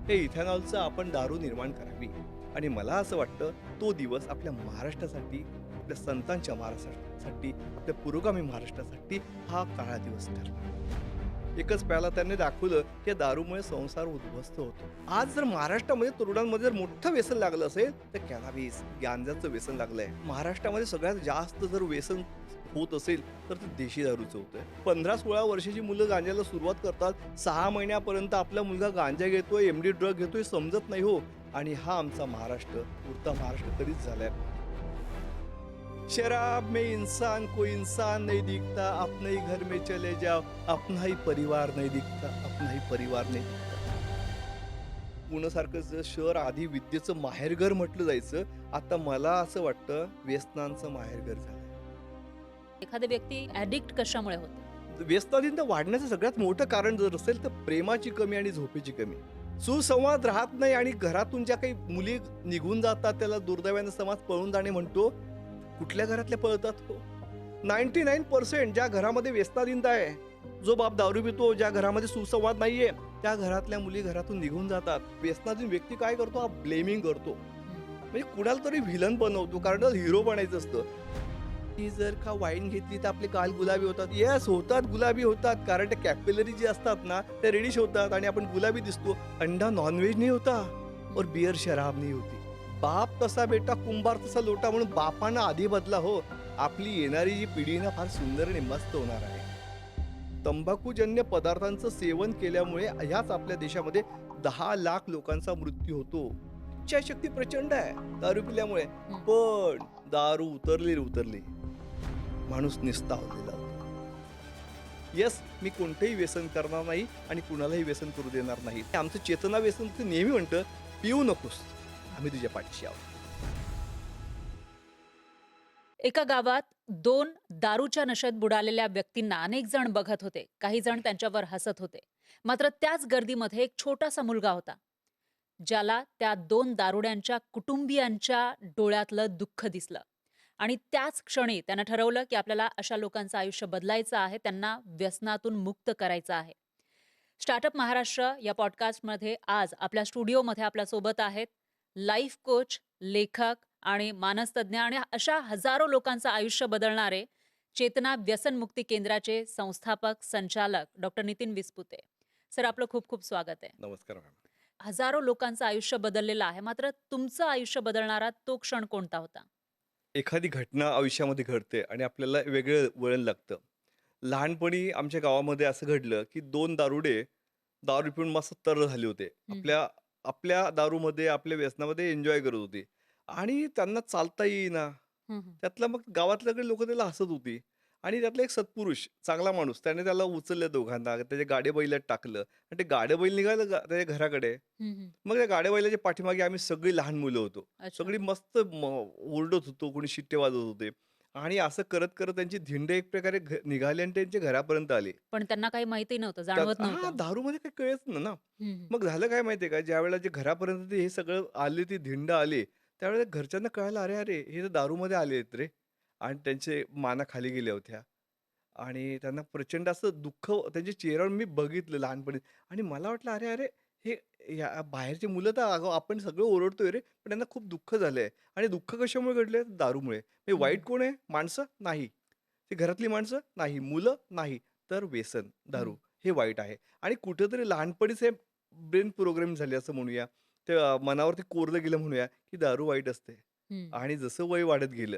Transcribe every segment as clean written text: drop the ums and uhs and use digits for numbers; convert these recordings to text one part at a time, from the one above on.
हे इथेनॉलचं आपण दारू निर्माण करावी. आणि मला असं वाटतं तो दिवस आपल्या महाराष्ट्रासाठी, आपल्या संतांच्या महाराष्ट्रासाठी, आपल्या पुरोगामी महाराष्ट्रासाठी हा काळा दिवस ठरला. एकच प्याला त्याने दाखवलं की या दारूमुळे संसार उद्ध्वस्त होतो. आज जर महाराष्ट्रामध्ये तरुणांमध्ये जर मोठं व्यसन लागलं असेल तर कॅनॅबिस, गांजाचं व्यसन लागलंय. महाराष्ट्रामध्ये सगळ्यात जास्त जर व्यसन होत असेल तर ते देशी दारूचं होतंय. 15-16 वर्षाची मुलं गांजाला सुरुवात करतात. 6 महिन्यापर्यंत आपला मुलगा गांजा घेतोय, एमडी ड्रग घेतोय, समजत नाही हो. आणि हा आमचा महाराष्ट्र, उरता महाराष्ट्र कधीच झालाय. शराब में इंसान को इंसान नहीं दिखता, अपने ही घर में चले जाओ, अपना ही परिवार नहीं दिखता, अपना ही परिवार नहीं दिखता. पुण्यासारखं जर शहर आधी विद्येचं माहेरघर म्हटलं जायचं, आता मला असं वाटतं व्यसनांचं माहेरघर झालं. एखादी व्यक्ती ऍडिक्ट कशामुळे होते? व्यसनाधीनता वाढण्याचं सगळ्यात मोठं कारण जर असेल तर प्रेमाची कमी आणि झोपेची कमी. सुसंवाद राहत नाही आणि घरातून ज्या काही मुली निघून जातात त्याला दुर्दैवाने समाज पळून जाणे म्हणतो. कुठल्या घरातल्या पळतात हो? 99% ज्या घरामध्ये व्यसनाधीनता आहे, जो बाप दारू पितो, ज्या घरामध्ये सुसंवाद नाहीये, त्या घरातल्या मुली घरातून निघून जातात. व्यसनाधीन व्यक्ती काय करतो? हा ब्लेमिंग करतो. म्हणजे कुणाला तरी व्हिलन बनवतो, कारण हिरो बनायचं असतं. ती जर का वाईन घेतली तर आपले गाल गुलाबी होतात. येस, होतात, गुलाबी होतात, कारण ते कॅपिलरी जे असतात ना ते रेडिश होतात आणि आपण गुलाबी दिसतो. अंडा नॉनव्हेज नाही होता और बियर शराब नाही होती. बाप तसा बेटा, कुंभार तसा लोटा, म्हणून बापानं आधी बदला हो. आपली येणारी जी पिढी ना फार सुंदर आणि मस्त होणार आहे. तंबाखूजन्य पदार्थांचं सेवन केल्यामुळे ह्याच आपल्या देशामध्ये 10 लाख लोकांचा मृत्यू होतो. इच्छाशक्ती प्रचंड आहे दारू पिल्यामुळे, पण दारू उतरली माणूस निस्तावलेला होतो. येस, मी कोणतेही व्यसन करणार नाही आणि कुणालाही व्यसन करू देणार नाही. आमचं चेतना व्यसन ते नेहमी म्हणतं, पिऊ नकोस, आम्ही तुझ्या पाठीशी आहोत. एका गावात 2 दारूच्या नशेत बुडालेल्या व्यक्तींना अनेक जण बघत होते. काही जण त्यांच्यावर हसत होते. मात्र त्याच गर्दीमध्ये एक छोटासा मुलगा होता, ज्याला त्या 2 दारुड्यांच्या कुटुंबियांच्या डोळ्यातलं दुःख दिसलं. आणि त्याच क्षणी त्यानं ठरवलं की आपल्याला अशा लोकांचं आयुष्य बदलायचं आहे, त्यांना व्यसनातून मुक्त करायचं आहे. स्टार्टअप महाराष्ट्र या पॉडकास्टमध्ये आज आपल्या स्टुडिओमध्ये आपल्यासोबत आहेत लाईफ कोच, लेखक आणि मानसतज्ञ आणि अशा हजारो लोकांचं आयुष्य बदलणारे चेतना व्यसनमुक्ती केंद्राचे संस्थापक संचालक डॉक्टर नितीन विस्पुते. सर, आपलं खूप खूप स्वागत आहे. नमस्कार मॅम. हजारो लोकांचं आयुष्य बदललेलं आहे, मात्र तुमचं आयुष्य बदलणारा तो क्षण कोणता होता? एखादी घटना आयुष्यामध्ये घडते आणि आपल्याला वेगळं वळण लागतं. लहानपणी आमच्या गावामध्ये असं घडलं की 2 दारुडे दारू पिऊन मस्त तर झाले होते. हम्म, आपल्या आपल्या दारूमध्ये, आपल्या व्यसनामध्ये एन्जॉय करत होते आणि त्यांना चालता येईना. हम्म, हम्म, त्यातला मग गावातल्या लोकं त्याला हसत होती आणि त्यातला एक सत्पुरुष, चांगला माणूस, त्याने त्याला उचललं दोघांना, त्याच्या गाडीबैलात टाकलं आणि ते गाडीबैल निघालं त्याच्या घराकडे. हम्म. मग त्या गाड्याबैलाच्या पाठीमागे आम्ही सगळी लहान मुलं होतो. अच्छा. सगळी मस्त ओरडत होतो, कोणी शिट्टे वाजवत होते आणि असं करत करत त्यांची धिंड एक प्रकारे निघाली आणि त्यांच्या घरापर्यंत आली. पण त्यांना काही माहिती नव्हतं, जाणवत हां, नव्हतं. दारूमध्ये काही कळत ना. हम्म, मग झालं काय माहितीये का, ज्यावेळेला जे घरापर्यंत ते हे सगळं आले, ती धिंड आली, त्यावेळेला घरच्यांना कळालं, "अरे, अरे, हे तर दारूमध्ये आले आहेत रे." आणि त्यांचे माना खाली गेल्या होत्या आणि त्यांना प्रचंड असं दुःख त्यांच्या चेहऱ्यावर मी बघितलं लहानपणी आणि मला वाटलं, "अरे, अरे, हे या बाहेरची मुलं तर अगं आपण सगळं ओरडतोय रे, पण त्यांना खूप दुःख झालंय." आणि दुःख कशामुळे घडलंय? दारूमुळे. म्हणजे हम्म, वाईट कोण आहे? माणसं? नाही. ती घरातली माणसं? नाही. मुलं? नाही. तर व्यसन, दारू हम्म, हे वाईट आहे. आणि कुठेतरी लहानपणीच हे ब्रेन प्रोग्रामिंग झाली असं म्हणूया. ते मनावरती कोरलं गेलं म्हणूया, की दारू वाईट असते. हम्म, आणि जसं वय वाढत गेलं,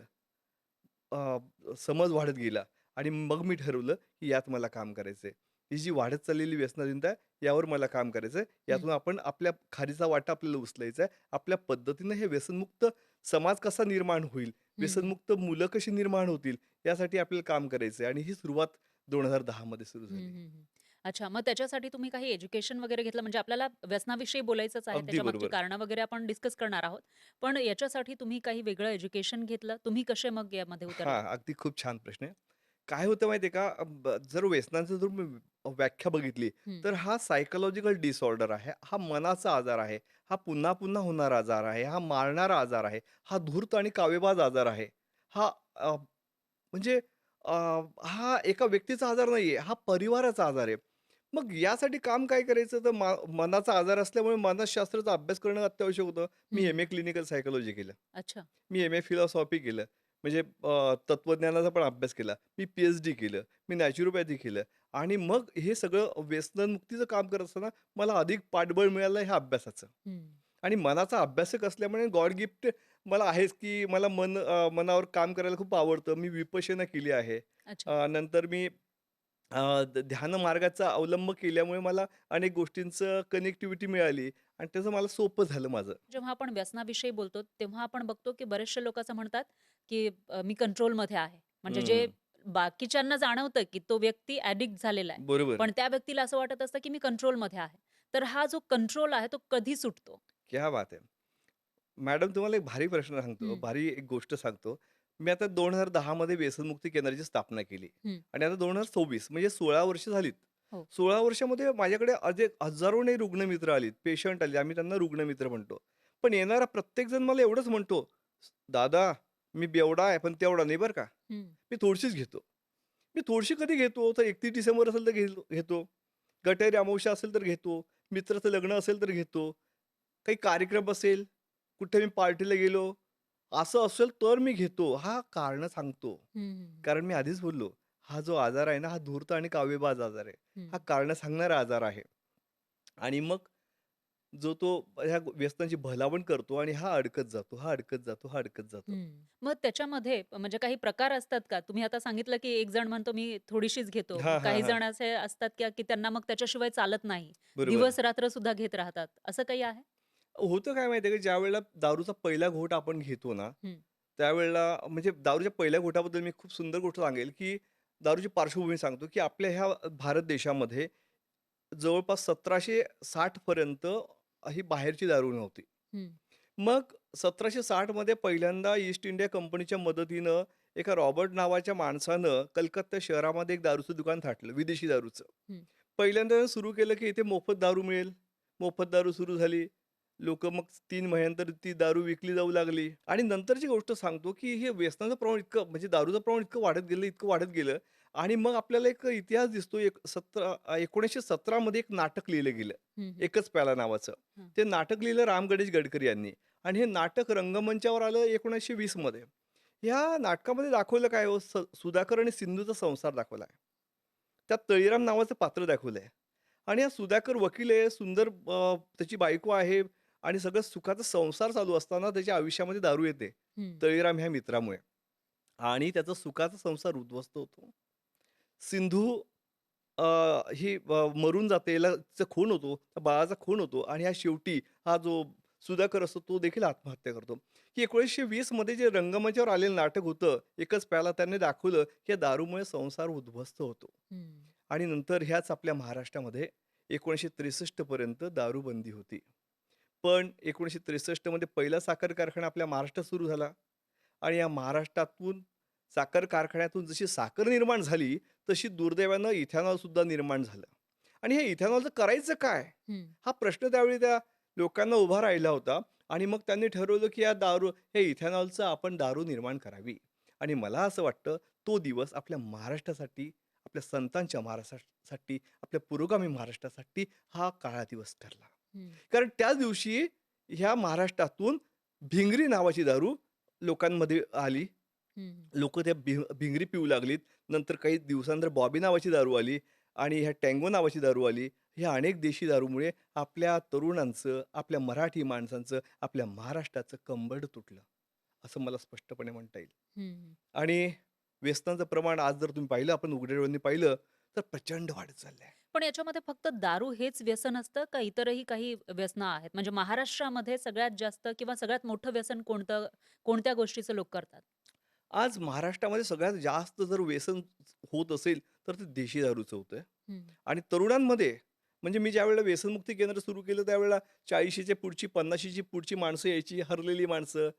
समज वाढत गेला आणि मग मी ठरवलं, की यात मला काम करायचंय. ही जी वाढत चाललेली व्यसनाधीनता आहे, यावर मला काम करायचंय. हम्म, यातून आपण आपल्या खारीचा वाटा आपल्याला उचलायचा आहे. आपल्या पद्धतीनं हे व्यसनमुक्त समाज कसा निर्माण होईल, हम्म. व्यसनमुक्त मुलं कशी निर्माण होतील, यासाठी आपल्याला काम करायचंय आणि ही सुरुवात 2010 मध्ये सुरू हं, झाली. हं, हं. अच्छा, मग त्याच्यासाठी तुम्ही काही एज्युकेशन वगैरे घेतलं? म्हणजे आपल्याला व्यसनाविषयी बोलायचंच आहे, अगदी त्याच्यामागची बरोबर. कारणं वगैरे आपण डिस्कस करणार आहोत. पण याच्यासाठी तुम्ही काही वेगळं एज्युकेशन घेतलं? तुम्ही कसे मग यामध्ये हां, उतरलात? अगदी खूप छान प्रश्न आहे. काय होतं माहिती आहे का? जर व्यसनाचं जर मी व्याख्या बघितली, हं, तर हा सायकॉलॉजिकल डिसऑर्डर आहे. हा मनाचा आजार आहे. हा पुन्हा-पुन्हा होणारा आजार आहे. हा मारणारा आजार आहे. हा धूर्त आणि कावेबाज आजार आहे. हा म्हणजे अ, हा एका व्यक्तीचा आजार नाहीये. हा परिवाराचा आजार आहे. मग यासाठी काम काय करायचं तर मनाचा आजार असल्यामुळे मानसशास्त्राचा अभ्यास करणं अत्यावश्यक होतं. मी हं. एम-ए क्लिनिकल सायकॉलॉजी केलं. अच्छा. मी एम-ए फिलॉसॉफी केलं. म्हणजे तत्त्वज्ञानाचा पण अभ्यास केला. मी पी-एच-डी केलं. मी नॅचरोपॅथी केलं आणि मग हे सगळं व्यसनमुक्तीचं काम करत असताना मला अधिक पाठबळ मिळालं ह्या अभ्यासाचं. हं. आणि मनाचा अभ्यासक असल्यामुळे गॉड गिफ्ट मला आहेच, की मला मनावर काम करायला खूप आवडतं. मी विपश्यना केली आहे. अच्छा. नंतर मी ध्यान मार्गाचा अवलंब केल्यामुळे मला अनेक गोष्टींचं कनेक्टिव्हिटी मिळाली आणि त्याचं मला सोपं झालं माझं. जेव्हा आपण व्यसनाविषयी बोलतो, तेव्हा आपण बघतो, की बरेचसे लोक असं म्हणतात, की मी कंट्रोलमध्ये आहे. म्हणजे जे हं, बाकीच्यांना जाणवतं, की तो व्यक्ती ॲडिक्ट झालेला आहे. बरोबर. पण त्या व्यक्तीला असं वाटत असतं, की मी कंट्रोलमध्ये आहे. तर हा जो कंट्रोल आहे, तो कधी सुटतो? क्या बात है! मॅडम तुम्हाला एक भारी प्रश्न सांगतो, हं, भारी एक गोष्ट सांगतो. मी आता 2010 मध्ये व्यसनमुक्ती केंद्राची स्थापना केली हं. आणि आता 2026 म्हणजे 16 वर्ष झालीत. हो. 16 वर्षामध्ये माझ्याकडे हजारोने रुग्णमित्र आलीत, पेशंट आले. आम्ही त्यांना रुग्णमित्र म्हणतो. पण येणारा प्रत्येकजण मला एवढंच म्हणतो, "दादा, मी बेवडा आहे, पण तेवढा नाही बरं का. हं, मी थोडीशीच घेतो." मी थोडीशी कधी घेतो, तर 31 डिसेंबर असेल तर घेतो. गटारी अमावस्या असेल तर घेतो. मित्राचं लग्न असेल तर घेतो. काही कार्यक्रम असेल, कुठे मी पार्टीला गेलो, असं असेल तर मी घेतो. हा कारणं सांगतो. हं, कारण मी आधीच बोललो, हा जो आजार आहे ना, हा धूर्त आणि कावेबाज आजार आहे. हं, हा कारणं सांगणारा आजार आहे. आणि मग जो तो ह्या व्यसनाची भलावण करतो आणि हा अडकत जातो, हा अडकत जातो, हा अडकत जातो. हं. मग त्याच्यामध्ये म्हणजे काही प्रकार असतात का? तुम्ही आता सांगितलं, की एक जण म्हणतो, मी थोडीशीच घेतो. मग हां, हां, काही हां. जण असे असतात, की त्यांना मग त्याच्याशिवाय चालत नाही. बरोबर. दिवस-रात्र सुद्धा घेत राहतात. असं काही आहे? होतं काय माहिती आहे का, ज्यावेळेला दारूचा पहिला घोट आपण घेतो ना, हं, त्यावेळेला म्हणजे दारूच्या पहिल्या घोटाबद्दल मी खूप सुंदर गोष्ट सांगेल, की दारूची पार्श्वभूमी सांगतो, की आपल्या ह्या भारत देशामध्ये जवळपास 1760 पर्यंत ही बाहेरची दारू नव्हती. हं, मग 1760 मध्ये पहिल्यांदा ईस्ट इंडिया कंपनीच्या मदतीनं एका रॉबर्ट नावाच्या माणसानं कलकत्ता शहरामध्ये एक दारूचं दुकान थाटलं, विदेशी दारूचं. हं, पहिल्यांदा सुरू केलं, की इथे मोफत दारू मिळेल. मोफत दारू सुरू झाली. लोकं मग 3 महिन्यानंतर ती दारू विकली जाऊ लागली आणि नंतरची गोष्ट सांगतो, की हे व्यसनाचं प्रमाण इतकं म्हणजे दारूचं प्रमाण इतकं वाढत गेलं, इतकं वाढत गेलं आणि मग आपल्याला एक इतिहास दिसतो. 1917 मध्ये एक नाटक लिहिलं गेलं. हं, हं, एकच प्याला नावाचं. हं, ते नाटक लिहिलं राम गणेश गडकरी यांनी आणि हे नाटक रंगमंचावर आलं 1920 मध्ये. ह्या नाटकामध्ये दाखवलं काय हो, सुधाकर आणि सिंधूचा संसार दाखवला आहे. त्यात तळीराम नावाचं पात्र दाखवलंय आणि हा सुधाकर वकील आहे, सुंदर त्याची बायको आहे आणि सगळं सुखाचा संसार चालू असताना त्याच्या आयुष्यामध्ये दारू येते. हं, तळीराम ह्या मित्रामुळे आणि त्याचा सुखाचा संसार उद्ध्वस्त होतो. सिंधू अ, ही मरून जाते, हिला तिचा खून होतो, त्या बाळाचा खून होतो आणि हा शेवटी हा जो सुधाकर असतो तो देखील आत्महत्या करतो. की 1920 मध्ये जे रंगमंचावर आलेलं नाटक होतं, एकच प्याला त्याने दाखवलं, की या दारूमुळे संसार उद्ध्वस्त होतो. हं, आणि नंतर ह्याच आपल्या महाराष्ट्रामध्ये 1963 पर्यंत दारूबंदी होती. पण 1963 मध्ये पहिला साखर कारखाना आपल्या महाराष्ट्रात सुरू झाला आणि या महाराष्ट्रातून साखर कारखान्यातून जशी साखर निर्माण झाली, तशी दुर्दैवानं इथेनॉल सुद्धा निर्माण झालं. आणि हे इथेनॉलचं करायचं काय? हं, हा प्रश्न त्यावेळी त्या लोकांना उभा राहिला होता आणि मग त्यांनी ठरवलं, की हे इथेनॉलचं आपण दारू निर्माण करावी. आणि मला असं वाटतं, तो दिवस आपल्या महाराष्ट्रासाठी, आपल्या संतांच्या महाराष्ट्रासाठी, आपल्या पुरोगामी महाराष्ट्रासाठी हा काळा दिवस ठरला. हं, कारण त्याच दिवशी ह्या महाराष्ट्रातून भिंगरी नावाची दारू लोकांमध्ये आली. हं, लोकं त्या भिंगरी पिऊ लागलीत. नंतर काही दिवसानंतर बॉबी नावाची दारू आली आणि ह्या टँगो नावाची दारू आली. ह्या अनेक देशी दारूमुळे आपल्या तरुणांचं, आपल्या मराठी माणसांचं, आपल्या महाराष्ट्राचं कंबरड तुटलं, असं मला स्पष्टपणे म्हणता येईल. हं. आणि व्यसनाचं प्रमाण आज जर तुम्ही पाहिलं, आपण उघड्या डोळ्यांनी पाहिलं, तर प्रचंड वाढत चाललंय. पण याच्यामध्ये फक्त दारू हेच व्यसन असतं का इतरही काही व्यसनं आहेत? म्हणजे महाराष्ट्रामध्ये सगळ्यात जास्त किंवा सगळ्यात मोठं व्यसन कोणतं कोणत्या गोष्टीचं लोक करतात? आज महाराष्ट्रामध्ये सगळ्यात जास्त जर व्यसन होत असेल, तर ते देशी दारूचं होतंय. हं, आणि तरुणांमध्ये म्हणजे मी ज्यावेळेला व्यसनमुक्ती केंद्र सुरू केलं त्यावेळेला 40च्या पुढची 50ची पुढची माणसं यायची, हरलेली माणसं.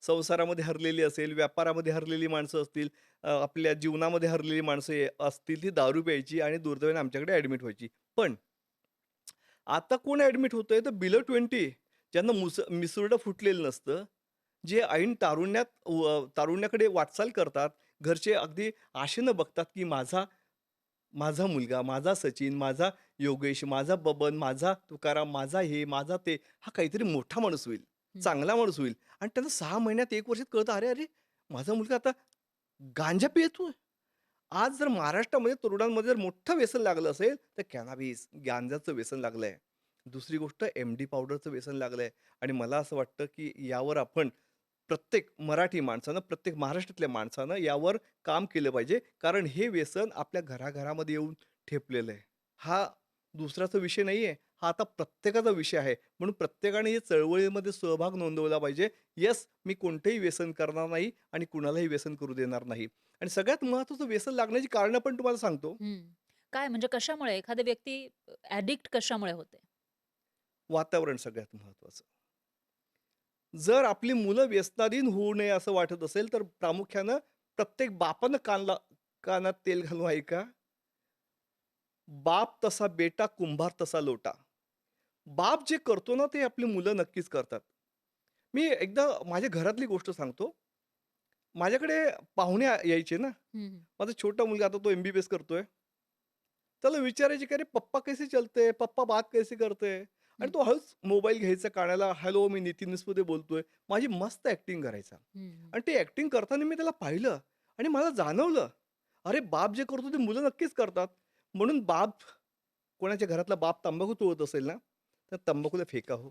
संसारामध्ये हरलेली असेल, व्यापारामध्ये हरलेली माणसं असतील, आपल्या जीवनामध्ये हरलेली माणसं असतील, ती दारू प्यायची आणि दुर्दैवाने आमच्याकडे ॲडमिट व्हायची. पण आता कोण ॲडमिट होतंय तर बिलो 20 ज्यांना मिसुरडं फुटलेलं नसतं, जे ऐन तारुण्याकडे वाटचाल करतात. घरचे अगदी आशेनं बघतात, की माझा माझा मुलगा, माझा सचिन, माझा योगेश, माझा बबन, माझा तुकाराम, माझा हे, माझा ते, हा काहीतरी मोठा माणूस होईल, हं. चांगला माणूस होईल आणि त्याला 6 महिन्यात 1 वर्षात कळतं, "अरे, अरे, माझा मुलगा आता गांजा पितोय." आज जर महाराष्ट्रामध्ये तरुणांमध्ये जर मोठं व्यसन लागलं असेल, तर कॅनॅबिस, गांजाचं व्यसन लागलंय. दुसरी गोष्ट एम-डी पावडरचं व्यसन लागलंय आणि मला असं वाटतं, की यावर आपण प्रत्येक मराठी माणसानं, प्रत्येक महाराष्ट्रातल्या माणसानं यावर काम केलं पाहिजे. कारण हे व्यसन आपल्या घराघरामध्ये येऊन ठेपलेलं आहे. हा दुसऱ्याचा विषय नाहीये. हा आता प्रत्येकाचा विषय आहे. म्हणून प्रत्येकाने या चळवळीमध्ये सहभाग नोंदवला पाहिजे. येस, मी कोणतंही व्यसन करणार नाही आणि कुणालाही व्यसन करू देणार नाही. आणि सगळ्यात महत्त्वाचं व्यसन लागण्याची कारणं पण तुम्हाला सांगतो. हं. काय म्हणजे कशामुळे एखादी व्यक्ती ॲडिक्ट कशामुळे होते? वातावरण सगळ्यात महत्त्वाचं. जर आपली मुलं व्यसनाधीन होऊ नये असं वाटत असेल, तर प्रामुख्यानं प्रत्येक बापानं कानात तेल घालून ऐका. बाप तसा बेटा, कुंभार तसा लोटा. बाप जे करतो ना, ते आपली मुलं नक्कीच करतात. मी एकदा माझ्या घरातली गोष्ट सांगतो. माझ्याकडे पाहुणे यायचे ना. हं, हं. माझा छोटा मुलगा आता तो एम-बी-बी-एस करतोय. त्याला विचारायचे की "अरे पप्पा कैसे चलते हैं? पप्पा बात कैसे करते हैं?" आणि हं, तो हळूच मोबाईल घ्यायचा कानाला, "हॅलो, मी नितीन निसपुते बोलतोय." माझी मस्त ॲक्टिंग करायचा. हं, आणि ते ॲक्टिंग करताना मी त्याला पाहिलं आणि मला जाणवलं, अरे बाप जे करतो ते मुलं नक्कीच करतात. म्हणून कोणाच्या घरातला बाप तंबाखू चोळत असेल ना, तर तंबाखूला फेका हो.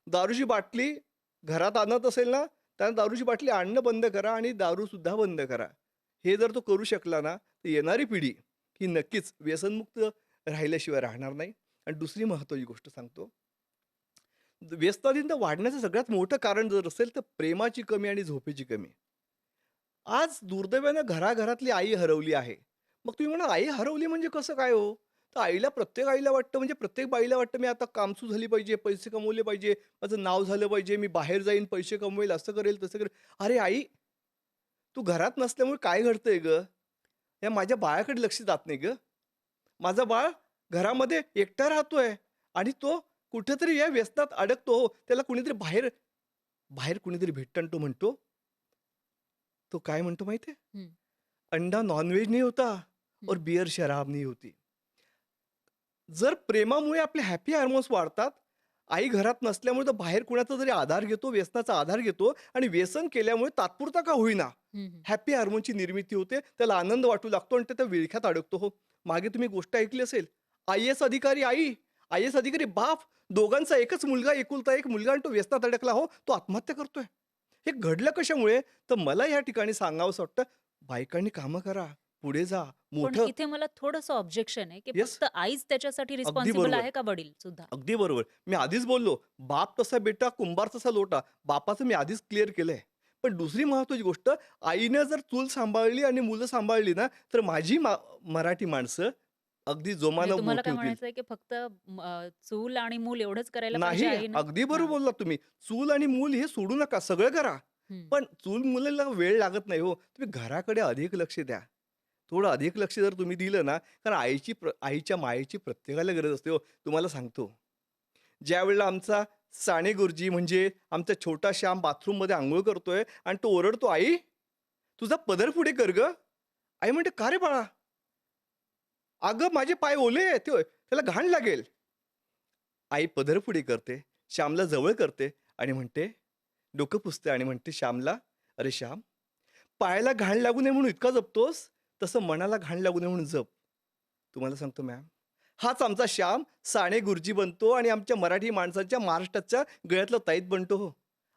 दारूची बाटली घरात आणत असेल ना, त्यानं दारूची बाटली आणणं बंद करा आणि दारूसुद्धा बंद करा. हे जर तो करू शकला ना, तर येणारी पिढी ही नक्कीच व्यसनमुक्त राहिल्याशिवाय राहणार नाही. आणि दुसरी महत्त्वाची गोष्ट सांगतो. व्यसनाधीनता वाढण्याचं सगळ्यात मोठं कारण जर असेल, तर प्रेमाची कमी आणि झोपेची कमी. आज दुर्दैवानं घराघरातली आई हरवली आहे. मग तुम्ही म्हणा आई हरवली म्हणजे कसं काय हो? तर प्रत्येक आईला वाटतं म्हणजे प्रत्येक बाईला वाटतं मी आता कामसू झाली पाहिजे, पैसे कमवले पाहिजे, माझं नाव झालं पाहिजे, मी बाहेर जाईन, पैसे कमवेल, असं करेल, तसं करेल. अरे आई, तू घरात नसल्यामुळे काय घडतंय गं? या माझ्या बाळाकडे लक्ष जात नाही गं. माझं बाळ घरामध्ये एकटा राहतोय आणि तो कुठेतरी या व्यसनात अडकतो. त्याला कुणीतरी बाहेर बाहेर कुणीतरी भेटतं आणि तो म्हणतो, तो काय म्हणतो माहिती हं, अंडा नॉन-व्हेज नहीं होता और हं, बियर शराब नहीं होती. जर प्रेमामुळे आपले हॅपी हार्मोन्स वाढतात, आई घरात नसल्यामुळे तर बाहेर कुणाचा जरी आधार घेतो, व्यसनाचा आधार घेतो आणि व्यसन केल्यामुळे तात्पुरता का होईना, हं, हं. हॅपी हार्मोनची निर्मिती होते. त्याला आनंद वाटू लागतो आणि तो त्या विळख्यात अडकतो हो. मागे तुम्ही गोष्ट ऐकली असेल. आय-ए-एस अधिकारी आई, आय-ए-एस अधिकारी बाप, दोघांचा एकच मुलगा, एकुलता एक मुलगा आणि तो व्यसनात अडकला हो, तो आत्महत्या करतोय. हे घडलं कशामुळे? तर मला या ठिकाणी सांगावसं वाटतं, बायकांनी कामं करा, पुढे जा, पण मोठं इथे मला थोडंसं ऑब्जेक्शन आहे, की येस, फक्त आईच त्याच्यासाठी अगदी रिस्पॉन्सिबल बरोबर. आहे का वडील सुद्धा? अगदी बरोबर. मी आधीच बोललो, बाप तसा बेटा, कुंभार तसा लोटा. बापाचं मी आधीच क्लिअर केलंय. पण दुसरी महत्त्वाची गोष्ट, आईनं जर चूल सांभाळली आणि मुलं सांभाळली ना, तर माझी मराठी माणसं अगदी म्हणजे जोमानं तुम्हाला मोठी काय होतील. म्हणायचंय, की फक्त चूल आणि मूल एवढंच करायला पाहिजे नाही, आईनं? अगदी बरोबर हां. बोललात तुम्ही. चूल आणि मूल हे सोडू नका, सगळं करा. हं. पण चूल मुलीला वेळ लागत नाही हो. तुम्ही घराकडे अधिक लक्ष द्या. थोडं अधिक लक्ष जर तुम्ही दिलं ना, कारण आईच्या मायेची प्रत्येकाला गरज असते हो. तुम्हाला सांगतो, ज्यावेळेला आमचा साने गुरुजी म्हणजे आमचा छोटा श्याम बाथरूममध्ये अंघोळ करतोय आणि तो ओरडतो, "आई, तुझा पदर पुढे कर गं." आई म्हणते, "का रे बाळा?" "अगं, माझे पाय ओले आहेत. त्याला घाण लागेल." आई पदर पुढे करते, श्यामला जवळ करते आणि म्हणते, डोकं पुसते आणि म्हणते श्यामला, "अरे श्याम, पायाला घाण लागू नये म्हणून इतका जपतोस, तसं मनाला घाण लागू नये म्हणून जप." तुम्हाला सांगतो मॅम, हाच आमचा श्याम साने गुरुजी बनतो आणि आमच्या मराठी माणसाच्या महाराष्ट्राच्या गळ्यातला ताईत बनतो हो.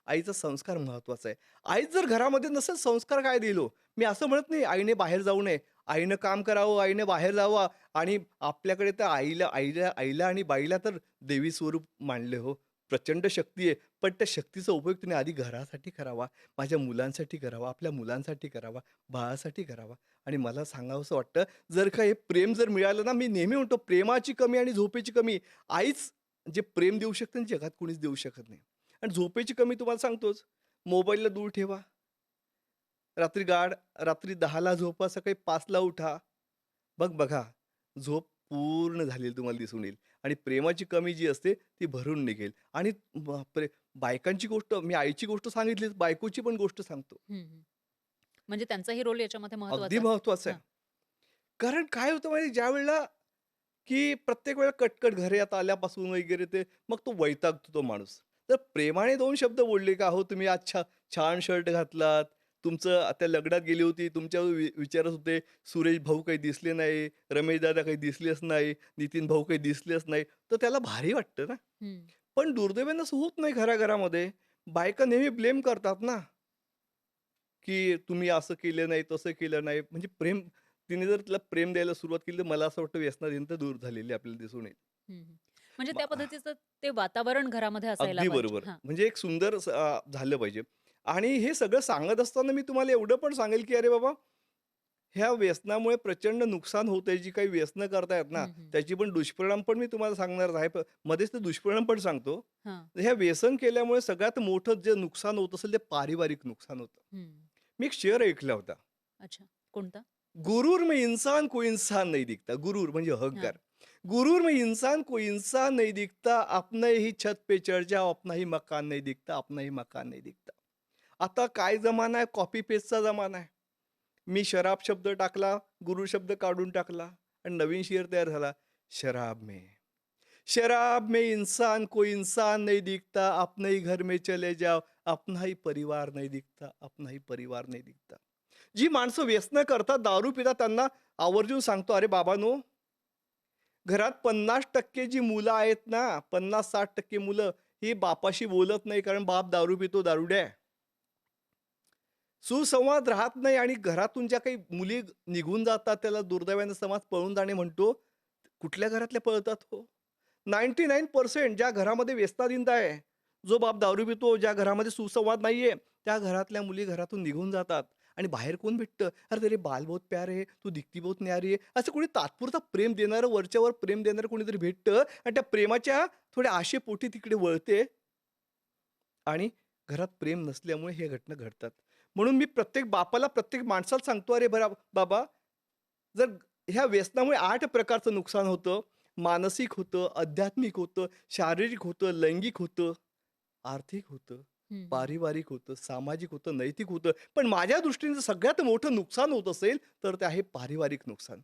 आईचा संस्कार महत्वाचा आहे. आईच जर घरामध्ये नसेल संस्कार काय देईल हो? मी असं म्हणत नाही आईने बाहेर जाऊ नये. आईनं काम करावं, आईने बाहेर जावं आणि आपल्याकडे तर आईला आईला आईला आणि बाईला तर देवी स्वरूप मानले हो. प्रचंड शक्ती आहे. पण त्या शक्तीचा उपयोग तुम्ही आधी घरासाठी करावा, माझ्या मुलांसाठी करावा, आपल्या मुलांसाठी करावा, बाळासाठी करावा आणि मला सांगावसं वाटतं जर का हे प्रेम जर मिळालं ना, मी नेहमी म्हणतो प्रेमाची कमी आणि झोपेची कमी. आईच जे प्रेम देऊ शकते ना, जगात कोणीच देऊ शकत नाही. आणि झोपेची कमी तुम्हाला सांगतोच, मोबाईलला दूर ठेवा. रात्री गाढ रात्री 10:00ला झोपा, सकाळी 5:00ला उठा. बघा, झोप पूर्ण झालेली तुम्हाला दिसून येईल आणि प्रेमाची कमी जी असते ती भरून निघेल. आणि बापरे! बायकांची गोष्ट मी आईची गोष्ट सांगितलीच, बायकोची पण गोष्ट सांगतो. हं, हं. म्हणजे त्यांचाही रोल याच्यामध्ये अगदी महत्वाचा असेल. महत्वाचं हां. आहे. कारण काय होतं माहिती ज्या वेळेला की प्रत्येक वेळेला कटकट घरात आल्यापासून वगैरे ते मग तो वैतागतो तो माणूस. तर प्रेमाने 2 शब्द बोलले का "अहो तुम्ही आज छान शर्ट घातलात. तुमचं आता लग्नात गेली होती. तुमच्यावर विचारत होते, सुरेश भाऊ काही दिसले नाही, रमेश दादा काही दिसलेच नाही, नितीन भाऊ काही दिसलेच नाही." तर त्याला भारी वाटतं ना. हं. पण दुर्दैवाने असं होत नाही घराघरामध्ये. बायका नेहमी ब्लेम करतात ना, की तुम्ही असं केलं नाही, तसं केलं नाही. म्हणजे तिने जर तिला प्रेम द्यायला सुरुवात केली, तर मला असं वाटतं व्यसनाधीनता दूर झालेली आपल्याला दिसून येईल. हं, हं. म्हणजे मग त्या पद्धतीचं ते वातावरण घरामध्ये असायला अगदी पाहिजे. बरोबर. हां. म्हणजे एक सुंदर झालं पाहिजे. आणि हे सगळं सांगत असताना मी तुम्हाला एवढं पण सांगेल, की अरे बाबा, ह्या व्यसनामुळे प्रचंड नुकसान होतंय. जी काही व्यसनं करतायत ना, हं, हं. त्याची पण दुष्परिणाम पण मी तुम्हाला सांगणार आहे. मध्येच ते दुष्परिणाम पण सांगतो. हां. ह्या व्यसन केल्यामुळे सगळ्यात मोठं जे नुकसान होत असेल, ते पारिवारिक नुकसान होतं. हं. मी एक शेअर ऐकला होता. अच्छा. कोणता? गुरूर में इंसान को इंसान नहीं दिखता. गुरूर म्हणजे हां. अहंकार. गुरूर में इंसान को इंसान नहीं दिखता. अपने ही छत पे चढ़ जाओ, अपना ही मकान नहीं दिखता, अपना ही मकान नहीं दिखता. आता काय जमाना आहे, कॉपी पेस्टचा जमाना आहे. मी शराब शब्द टाकला, गुरु शब्द काढून टाकला आणि नवीन शेर तयार झाला. शराब में शराब में इंसान को इंसान नहीं दिखता, अपने ही घर में चले जाओ, अपना ही परिवार नहीं दिखता, अपना ही परिवार नहीं दिखता. जी माणसं व्यसनं करतात, दारू पितात त्यांना आवर्जून सांगतो, "अरे बाबांनो, घरात 50% जी मुलं आहेत ना, 50-60% मुलं ही बापाशी बोलत नाही कारण बाप दारू पितो, दारुड्या आहे. सुसंवाद राहत नाही आणि घरातून ज्या काही मुली निघून जातात, त्याला दुर्दैवाने समाज पळून जाणे म्हणतो. कुठल्या घरातल्या पळतात हो? 99% ज्या घरामध्ये व्यसनाधीनता आहे, जो बाप दारू पितो, ज्या घरामध्ये सुसंवाद नाहीये, त्या घरातल्या मुली घरातून निघून जातात आणि बाहेर कोण भेटतं? "अरे तेरे बाल बहुत प्यारे है, तू दिखती बहुत न्यारी है." असं कोणी तात्पुरता प्रेम देणारं, वरच्यावर प्रेम देणारं कोणीतरी भेटतं आणि त्या प्रेमाच्या थोड्या आशेपोटी तिकडे वळते आणि घरात प्रेम नसल्यामुळे हे घटना घडतात. म्हणून मी प्रत्येक बापाला, प्रत्येक माणसाला सांगतो, "अरे बाबा, जर ह्या व्यसनामुळे 8 प्रकारचं नुकसान होतं. मानसिक होतं, आध्यात्मिक होतं, शारीरिक होतं, लैंगिक होतं, आर्थिक होतं, हं, हं. पारिवारिक होतं, सामाजिक होतं, नैतिक होतं. पण माझ्या दृष्टीने जर सगळ्यात मोठं नुकसान होत असेल, तर ते आहे पारिवारिक नुकसान.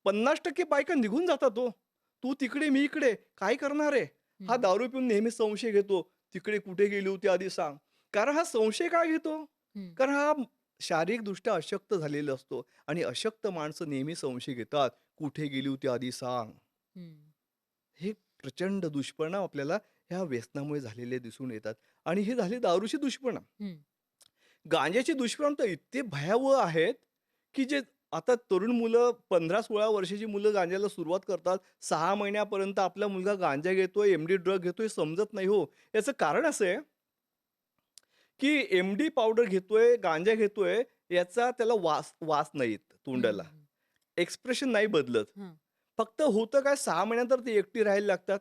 50% बायका निघून जातात हो. तू तिकडे, मी इकडे. काय करणार आहे? हा हं. दारू पिऊन नेहमी संशय घेतो. तिकडे कुठे गेली होती आधी सांग. कारण हा संशय काय घेतो? हं. कारण हा शारीरिकदृष्ट्या अशक्त झालेला असतो आणि अशक्त माणसं नेहमी संशय घेतात. कुठे गेली होती आधी सांग. हं. हे प्रचंड दुष्परिणाम आपल्याला ह्या व्यसनामुळे झालेले दिसून येतात आणि हे झाले दारूचे दुष्परिणाम. हं. गांजाचे दुष्परिणाम तर इतके भयावह आहेत, की जे आता तरुण मुलं 15-16 वर्षाची मुलं गांजाला सुरुवात करतात. 6 महिन्यापर्यंत आपला मुलगा गांजा घेतोय, एम-डी ड्रग घेतोय समजत नाही हो. याचं कारण असं आहे, की एम-डी पावडर घेतोय, गांजा घेतोय, याचा त्याला वास वास नाही येत हं, तोंडाला. हं. एक्सप्रेशन नाही बदलत. हं. फक्त होतं काय 6 महिन्यानंतर ते एकटी राहायला लागतात.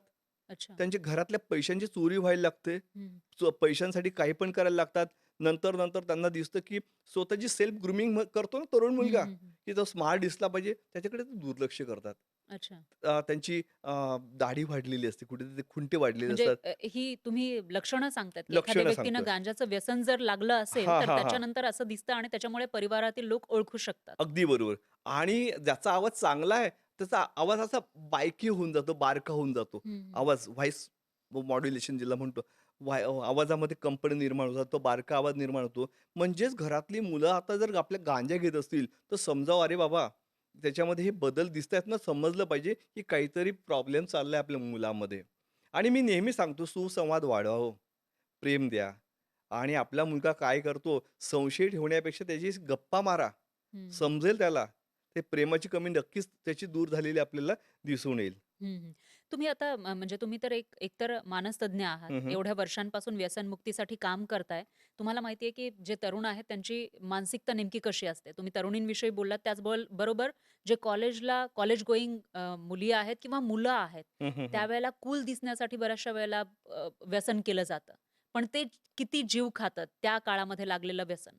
अच्छा. त्यांच्या घरातल्या पैशांची चोरी व्हायला लागते. हं. पैशांसाठी काही पण करायला लागतात. नंतर त्यांना दिसतं, की स्वतःची सेल्फ ग्रूमिंग करतो ना तरुण हं, मुलगा, हं, हं. की तो स्मार्ट दिसला पाहिजे, त्याच्याकडे ते दुर्लक्ष करतात. अच्छा. त्यांची दाढी वाढलेली असते, कुठेतरी खुंटे वाढलेले म्हणजे असतात. ही तुम्ही लक्षणं सांगतायत, की एखाद्या लक्षणं व्यक्तीनं सांगतोय. गांजाचं व्यसन जर लागलं असेल, हां, तर हां, हां. त्याच्यानंतर असं दिसतं आणि त्याच्यामुळे परिवारातील लोक ओळखू शकतात. अगदी बरोबर. आणि ज्याचा आवाज चांगला आहे, त्याचा आवाज असा बायकी होऊन जातो, बारका होऊन जातो. हं, हं. आवाज व्हॉईस मॉड्युलेशन ज्याला म्हणतो. आवाजामध्ये कंपन निर्माण होतात, तो बारका आवाज निर्माण होतो. म्हणजेच घरातली मुलं आता जर आपल्या गांजा घेत असतील, तर समजावं, "अरे बाबा, त्याच्यामध्ये हे बदल दिसतायत ना." समजलं पाहिजे, की काहीतरी प्रॉब्लेम चाललाय आपल्या मुलामध्ये. आणि मी नेहमी सांगतो, सुसंवाद वाढवा हो. प्रेम द्या आणि आपला मुलगा काय करतो, संशय ठेवण्यापेक्षा त्याची गप्पा मारा. हं. समजेल त्याला. ते प्रेमाची कमी नक्कीच त्याची दूर झालेली आपल्याला दिसून येईल. हं, हं. तुम्ही आता म्हणजे तुम्ही तर एकतर मानसतज्ञ आहात. हं, हं. एवढ्या वर्षांपासून व्यसनमुक्तीसाठी काम करताय. तुम्हाला माहिती आहे, की जे तरुण आहेत त्यांची मानसिकता नेमकी कशी असते. तुम्ही तरुणींविषयी बोललात त्याच बरोबर जे कॉलेज गोईंग मुली आहेत किंवा मुलं आहेत, हं, हं, हं. त्यावेळेला कूल दिसण्यासाठी बऱ्याचशा वेळेला व्यसन केलं जातं. पण ते किती जीव खातं त्या काळामध्ये लागलेलं व्यसन.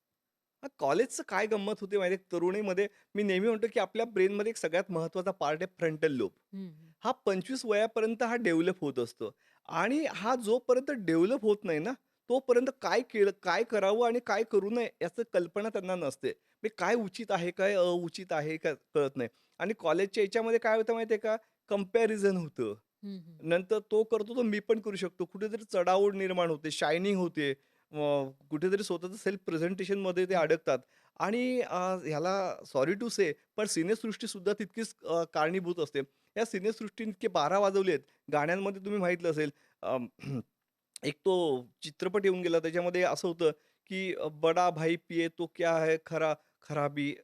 कॉलेजचं काय गंमत होते माहिती आहे, तरुणीमध्ये मी नेहमी म्हणतो, की आपल्या ब्रेनमध्ये एक सगळ्यात महत्त्वाचा पार्ट आहे फ्रंटल लोब. हं, हं. हा 25 वयापर्यंत हा डेव्हलप होत असतो आणि हा जोपर्यंत डेव्हलप होत नाही ना, तोपर्यंत काय केलं, काय करावं आणि काय करू नये याचं कल्पना त्यांना नसते. म्हणजे काय उचित आहे, काय अनुचित आहे, काय कळत नाही. आणि कॉलेजच्या याच्यामध्ये काय होतं माहिती आहे का? कंपॅरिझन होतं. हं, हं. नंतर तो करतो तर मी पण करू शकतो. कुठेतरी चढाओढ निर्माण होते, शायनिंग होते. कुठेतरी स्वतःचं सेल्फ प्रेझेंटेशनमध्ये ते हं. अडकतात आणि ह्याला सॉरी टू से पण सिनेसृष्टीसुद्धा तितकीच कारणीभूत असते. या सिनेसृष्टीने इतके 12 वाजवले आहेत. गाण्यांमध्ये तुम्ही माहितलं असेल एक तो चित्रपट येऊन गेला त्याच्यामध्ये असं होतं, की बडा भाई पिये तो क्या है खराबी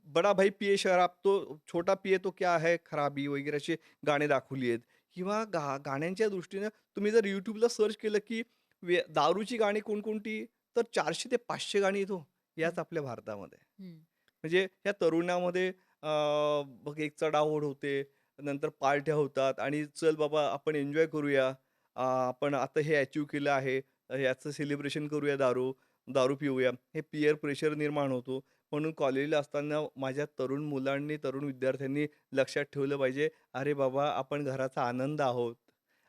बडा भाई पिये शराब तो छोटा पिये तो क्या है खराबी वगैरे अशी गाणी दाखवली आहेत किंवा गाण्यांच्या दृष्टीनं तुम्ही जर YouTubeला सर्च केलं, की दारूची गाणी कोणकोणती तर 400 ते 500 गाणी आहेत हो, हं, याच आपल्या भारतामध्ये. हं. म्हणजे या तरुणामध्ये बघ एक चढाओढ होते, नंतर पार्ट्या होतात आणि चल बाबा आपण एन्जॉय करूया. आपण आता हे अचीव्ह केलं आहे, याचं सेलिब्रेशन करूया दारू पिऊया. हे पीअर प्रेशर निर्माण होतो. म्हणून कॉलेजला असताना माझ्या तरुण मुलांनी, तरुण विद्यार्थ्यांनी लक्षात ठेवलं पाहिजे, "अरे बाबा, आपण घराचा आनंद आहोत.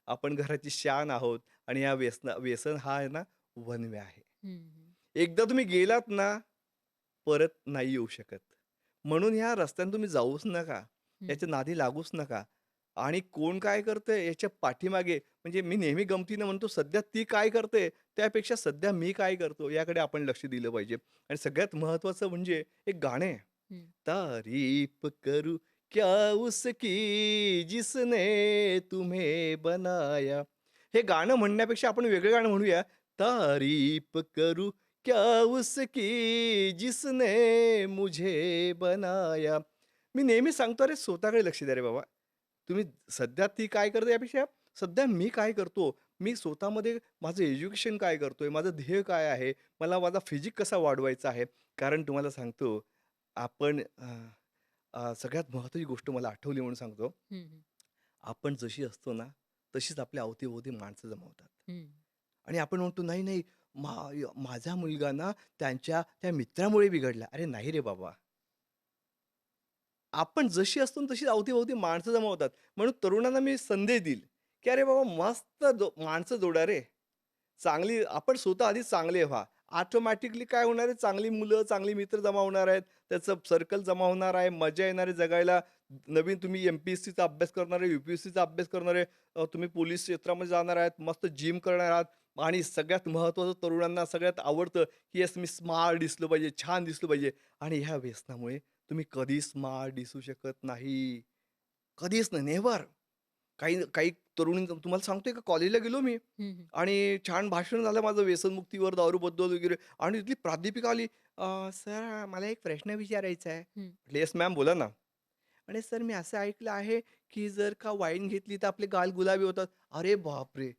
आपण घराची शान आहोत आणि या व्यसन हा आहे ना, वन वे आहे." हं, हं. एकदा तुम्ही गेलात ना, परत नाही येऊ शकत. म्हणून ह्या रस्त्याने तुम्ही जाऊच नका. हं. याच्या नादी लागूच नका. आणि कोण काय करतंय याच्या पाठीमागे म्हणजे मी नेहमी गमतीनं म्हणतो सध्या ती काय करते, त्यापेक्षा सध्या मी काय करतो याकडे आपण लक्ष दिलं पाहिजे. आणि सगळ्यात महत्त्वाचं म्हणजे एक गाणं आहे. हं. तारीफ करूँ क्या उसकी जिसने तुम्हें बनाया. हे गाणं म्हणण्यापेक्षा आपण वेगळं गाणं म्हणूया. तारीफ करूँ क्या उसकी जिसने मुझे बनाया. मी नेहमी सांगतो, "अरे स्वतःकडे लक्ष द्या रे बाबा. तुम्ही सध्या ती काय करते यापेक्षा सध्या मी काय करतो? मी स्वतःमध्ये माझं एज्युकेशन काय करतोय? माझं ध्येय काय आहे? मला माझा फिजिक कसा वाढवायचा आहे?" कारण तुम्हाला सांगतो, आपण सगळ्यात महत्त्वाची गोष्ट मला आठवली म्हणून सांगतो. हं, हं. आपण जशी असतो ना, तशीच आपल्या अवतीभोवती माणसं जमवतात. हं. आणि आपण म्हणतो, "नाही, नाही, माझा मुलगा ना त्यांच्या त्या मित्रामुळे बिघडला." अरे नाही रे बाबा. आपण जशी असतो ना, तशीच अवती-भोवती माणसं जमवतात. म्हणून तरुणांना मी संदेश देईल, की "अरे बाबा मस्त माणसं जोडा रे. चांगली आपण स्वतः आधी चांगले व्हा. ऑटोमॅटिकली काय होणार आहे, चांगली मुलं, चांगली मित्र जमा होणार आहेत. त्याचं सर्कल जमा होणार आहे. मजा येणार आहे जगायला. नवीन तुम्ही एम-पी-एस-सीचा अभ्यास करणार आहे, यू-पी-एस-सीचा अभ्यास करणार आहे. तुम्ही पोलीस क्षेत्रामध्ये जाणार आहात. मस्त जिम करणार आहात आणि सगळ्यात महत्त्वाचं तरुणांना सगळ्यात आवडतं, की येस मी स्मार्ट दिसलं पाहिजे, छान दिसलं पाहिजे आणि ह्या व्यसनामुळे तुम्ही कधीच स्मार्ट दिसू शकत नाही. कधीच नाही, नेव्हर. काही काही तरुणी तुम्हाला सांगतोय का कॉलेजला गेलो मी हं, हं. आणि छान भाषण झालं माझं व्यसनमुक्तीवर, दारूबद्दल वगैरे आणि तिथली प्राध्यापिका आली, "सर मला एक प्रश्न विचारायचा आहे." हं. म्हटलं, "येस मॅम बोला ना." "आणि सर मी असं ऐकलं आहे, की जर का वाईन घेतली तर आपले गाल गुलाबी होतात." अरे बापरे!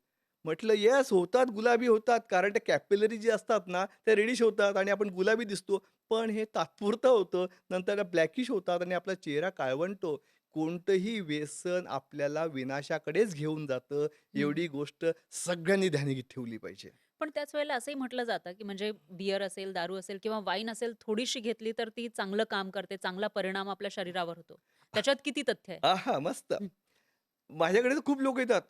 म्हटलं, "येस होतात, गुलाबी होतात." कारण त्या कॅपिलरी जे असतात ना, त्या रेडिश होतात आणि आपण गुलाबी दिसतो. पण हे तात्पुरतं होतं. नंतर ब्लॅकिश होतात आणि आपला चेहरा काळवंटतो. कोणतंही व्यसन आपल्याला विनाशाकडेच घेऊन जातं. हं, एवढी हं. गोष्ट सगळ्यांनी ध्यानी ठेवली पाहिजे. पण त्याच वेळेला असंही म्हटलं जातं, की म्हणजे बिअर असेल, दारू असेल किंवा वाईन असेल, थोडीशी घेतली तर ती चांगलं काम करते, चांगला परिणाम आपल्या शरीरावर होतो. त्याच्यात किती तथ्य आहे? आहा! मस्त. हं, माझ्याकडे तर खूप लोकं येतात,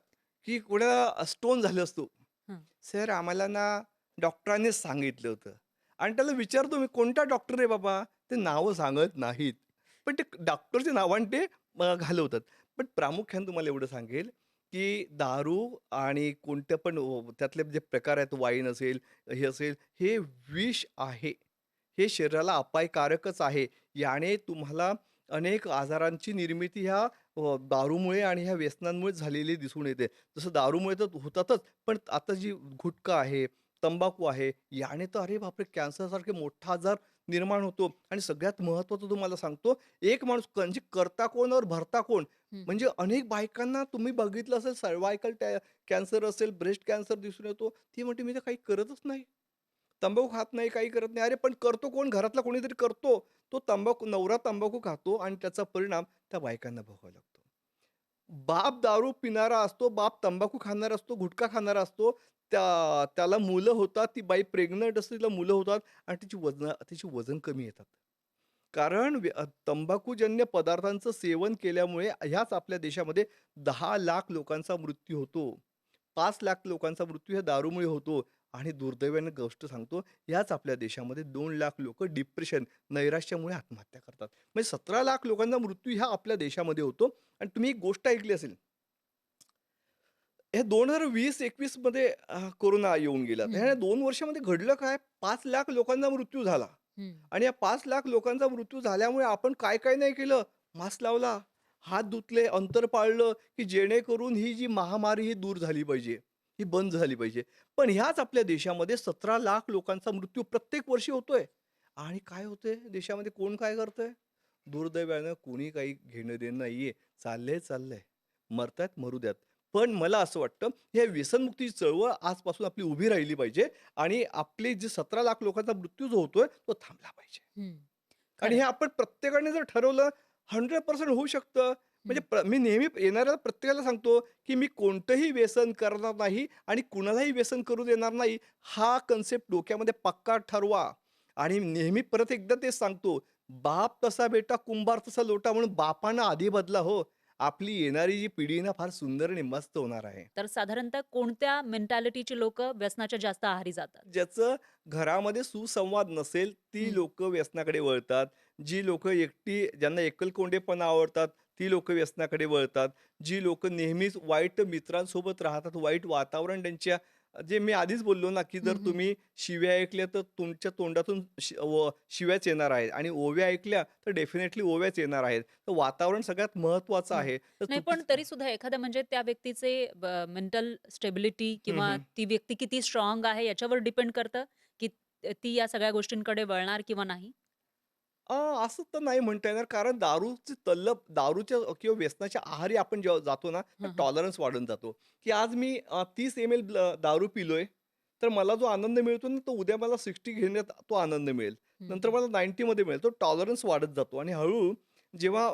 की कोणाला स्टोन झालं असतो. हं, "सर आम्हाला ना डॉक्टरांनीच सांगितलं होतं." आणि त्याला विचारतो मी, "कोणता डॉक्टर आहे बाबा?" ते नावं सांगत नाहीत. पण ते डॉक्टरच्या नावाने ते घालवतात. पण प्रामुख्याने तुम्हाला एवढं सांगेल, की दारू आणि कोणत्या पण त्यातले जे प्रकार आहेत, वाईन असेल, हे असेल, हे विष आहे. हे शरीराला अपायकारकच आहे. याने तुम्हाला अनेक आजारांची निर्मिती ह्या दारूमुळे आणि ह्या व्यसनांमुळे झालेली दिसून येते. जसं दारूमुळे तर होतातच, पण आता जी गुटखा आहे, तंबाखू आहे, याने तर अरे बापरे! कॅन्सरसारखे मोठा आजार निर्माण होतो आणि सगळ्यात महत्त्वाचं तुम्हाला सांगतो, एक माणूस म्हणजे करता कोण और भरता कोण? हं, हं. म्हणजे अनेक बायकांना तुम्ही बघितलं असेल सर्व्हायकल कॅन्सर असेल, ब्रेस्ट कॅन्सर दिसून येतो. ती म्हणते, "मी तर काही करतच नाही." तंबाखू खात नाही, काही करत नाही. अरे पण करतो कोण? घरातला कोणीतरी करतो. तो नवरा तंबाखू खातो आणि त्याचा परिणाम त्या बायकांना भोगावा लागतो. बाप दारू पिणारा असतो, बाप तंबाखू खाणारा असतो, गुटखा खाणारा असतो. त्याला मुलं होतात, ती बाई प्रेग्नंट असते, तिला मुलं होतात आणि तिची वजन कमी येतात. कारण तंबाखूजन्य पदार्थांचं सेवन केल्यामुळे ह्याच आपल्या देशामध्ये 10 लाख लोकांचा मृत्यू होतो. 5 लाख लोकांचा मृत्यू ह्या दारूमुळे होतो आणि दुर्दैवाने गोष्ट सांगतो, याच आपल्या देशामध्ये 2 लाख लोक डिप्रेशन, नैराश्यामुळे आत्महत्या करतात. म्हणजे 17 लाख लोकांचा मृत्यू ह्या आपल्या देशामध्ये होतो. आणि तुम्ही एक गोष्ट ऐकली असेल, हे 2020-21 मध्ये कोरोना येऊन गेला. तर ह्या हं, 2 वर्षामध्ये घडलं काय? 5 लाख लोकांचा मृत्यू झाला. हं. आणि या 5 लाख लोकांचा मृत्यू झाल्यामुळे आपण काय नाही केलं? मास्क लावला, हात धुतले, अंतर पाळलं, की जेणेकरून ही जी महामारी ही दूर झाली पाहिजे, ही बंद झाली पाहिजे. पण ह्याच आपल्या देशामध्ये 17 लाख लोकांचा मृत्यू प्रत्येक वर्षी होतोय. आणि काय होतंय देशामध्ये? कोण काय करतंय? दुर्दैवानं कोणी काही घेणं-देणं नाहीये. चाललंय. मरतायत मरू द्यात. पण मला असं वाटतं, हे व्यसनमुक्तीची चळवळ आजपासून आपली उभी राहिली पाहिजे आणि आपले जे 17 लाख लोकांचा मृत्यू जो होतोय, तो थांबला पाहिजे. हं. आणि हे खरंय. आपण प्रत्येकाने जर ठरवलं, 100% होऊ शकतं. म्हणजे हं. मी नेहमी येणाऱ्या प्रत्येकाला सांगतो, की मी कोणतंही व्यसन करणार नाही आणि कुणालाही व्यसन करू देणार नाही. हा कन्सेप्ट डोक्यामध्ये पक्का ठरवा. आणि नेहमी परत एकदा तेच सांगतो, बाप तसा बेटा, कुंभार तसा लोटा, म्हणून बापानं आधी बदला हो. आपली येणारी जी पिढी ना, फार सुंदर आणि मस्त होणार आहे. तर साधारणतः कोणत्या मेंटॅलिटीची लोकं व्यसनाच्या जास्त आहारी जातात? ज्याचं घरामध्ये सुसंवाद नसेल, ती हं. लोकं व्यसनाकडे वळतात. जी लोकं ज्यांना एकलकोंडेपणा आवडतात, ती लोकं व्यसनाकडे वळतात. जी लोकं नेहमीच वाईट मित्रांसोबत राहतात, वाईट वातावरण त्यांच्या, जे मी आधीच बोललो ना, की जर हं, हं. तुम्ही शिव्या ऐकल्या तर तुमच्या तोंडातून शिव्याच येणार आहेत आणि ओव्या ऐकल्या तर डेफिनेटली ओव्याच येणार आहेत. तर वातावरण सगळ्यात महत्त्वाचं हं. आहे. तर नाही पण चुकीचं. तरी सुद्धा एखाद्या म्हणजे त्या व्यक्तीचे मेंटल स्टेबिलिटी हं, किंवा हं. ती व्यक्ती किती स्ट्राँग आहे याच्यावर डिपेंड करतं, की ती या सगळ्या गोष्टींकडे वळणार किंवा नाही? असं तर नाही म्हणता येणार, कारण दारूच्या किंवा व्यसनाच्या आहारी आपण जेव्हा जातो ना, तर हं, हं. टॉलरन्स वाढून जातो, की आज मी 30 एम-एल दारू पिलोय, तर मला जो आनंद मिळतो ना, तो उद्या मला 60 घेण्यात तो आनंद मिळेल. हं, नंतर हं. मला 90 मध्ये मिळेल. तो टॉलरन्स वाढत जातो आणि हळू जेव्हा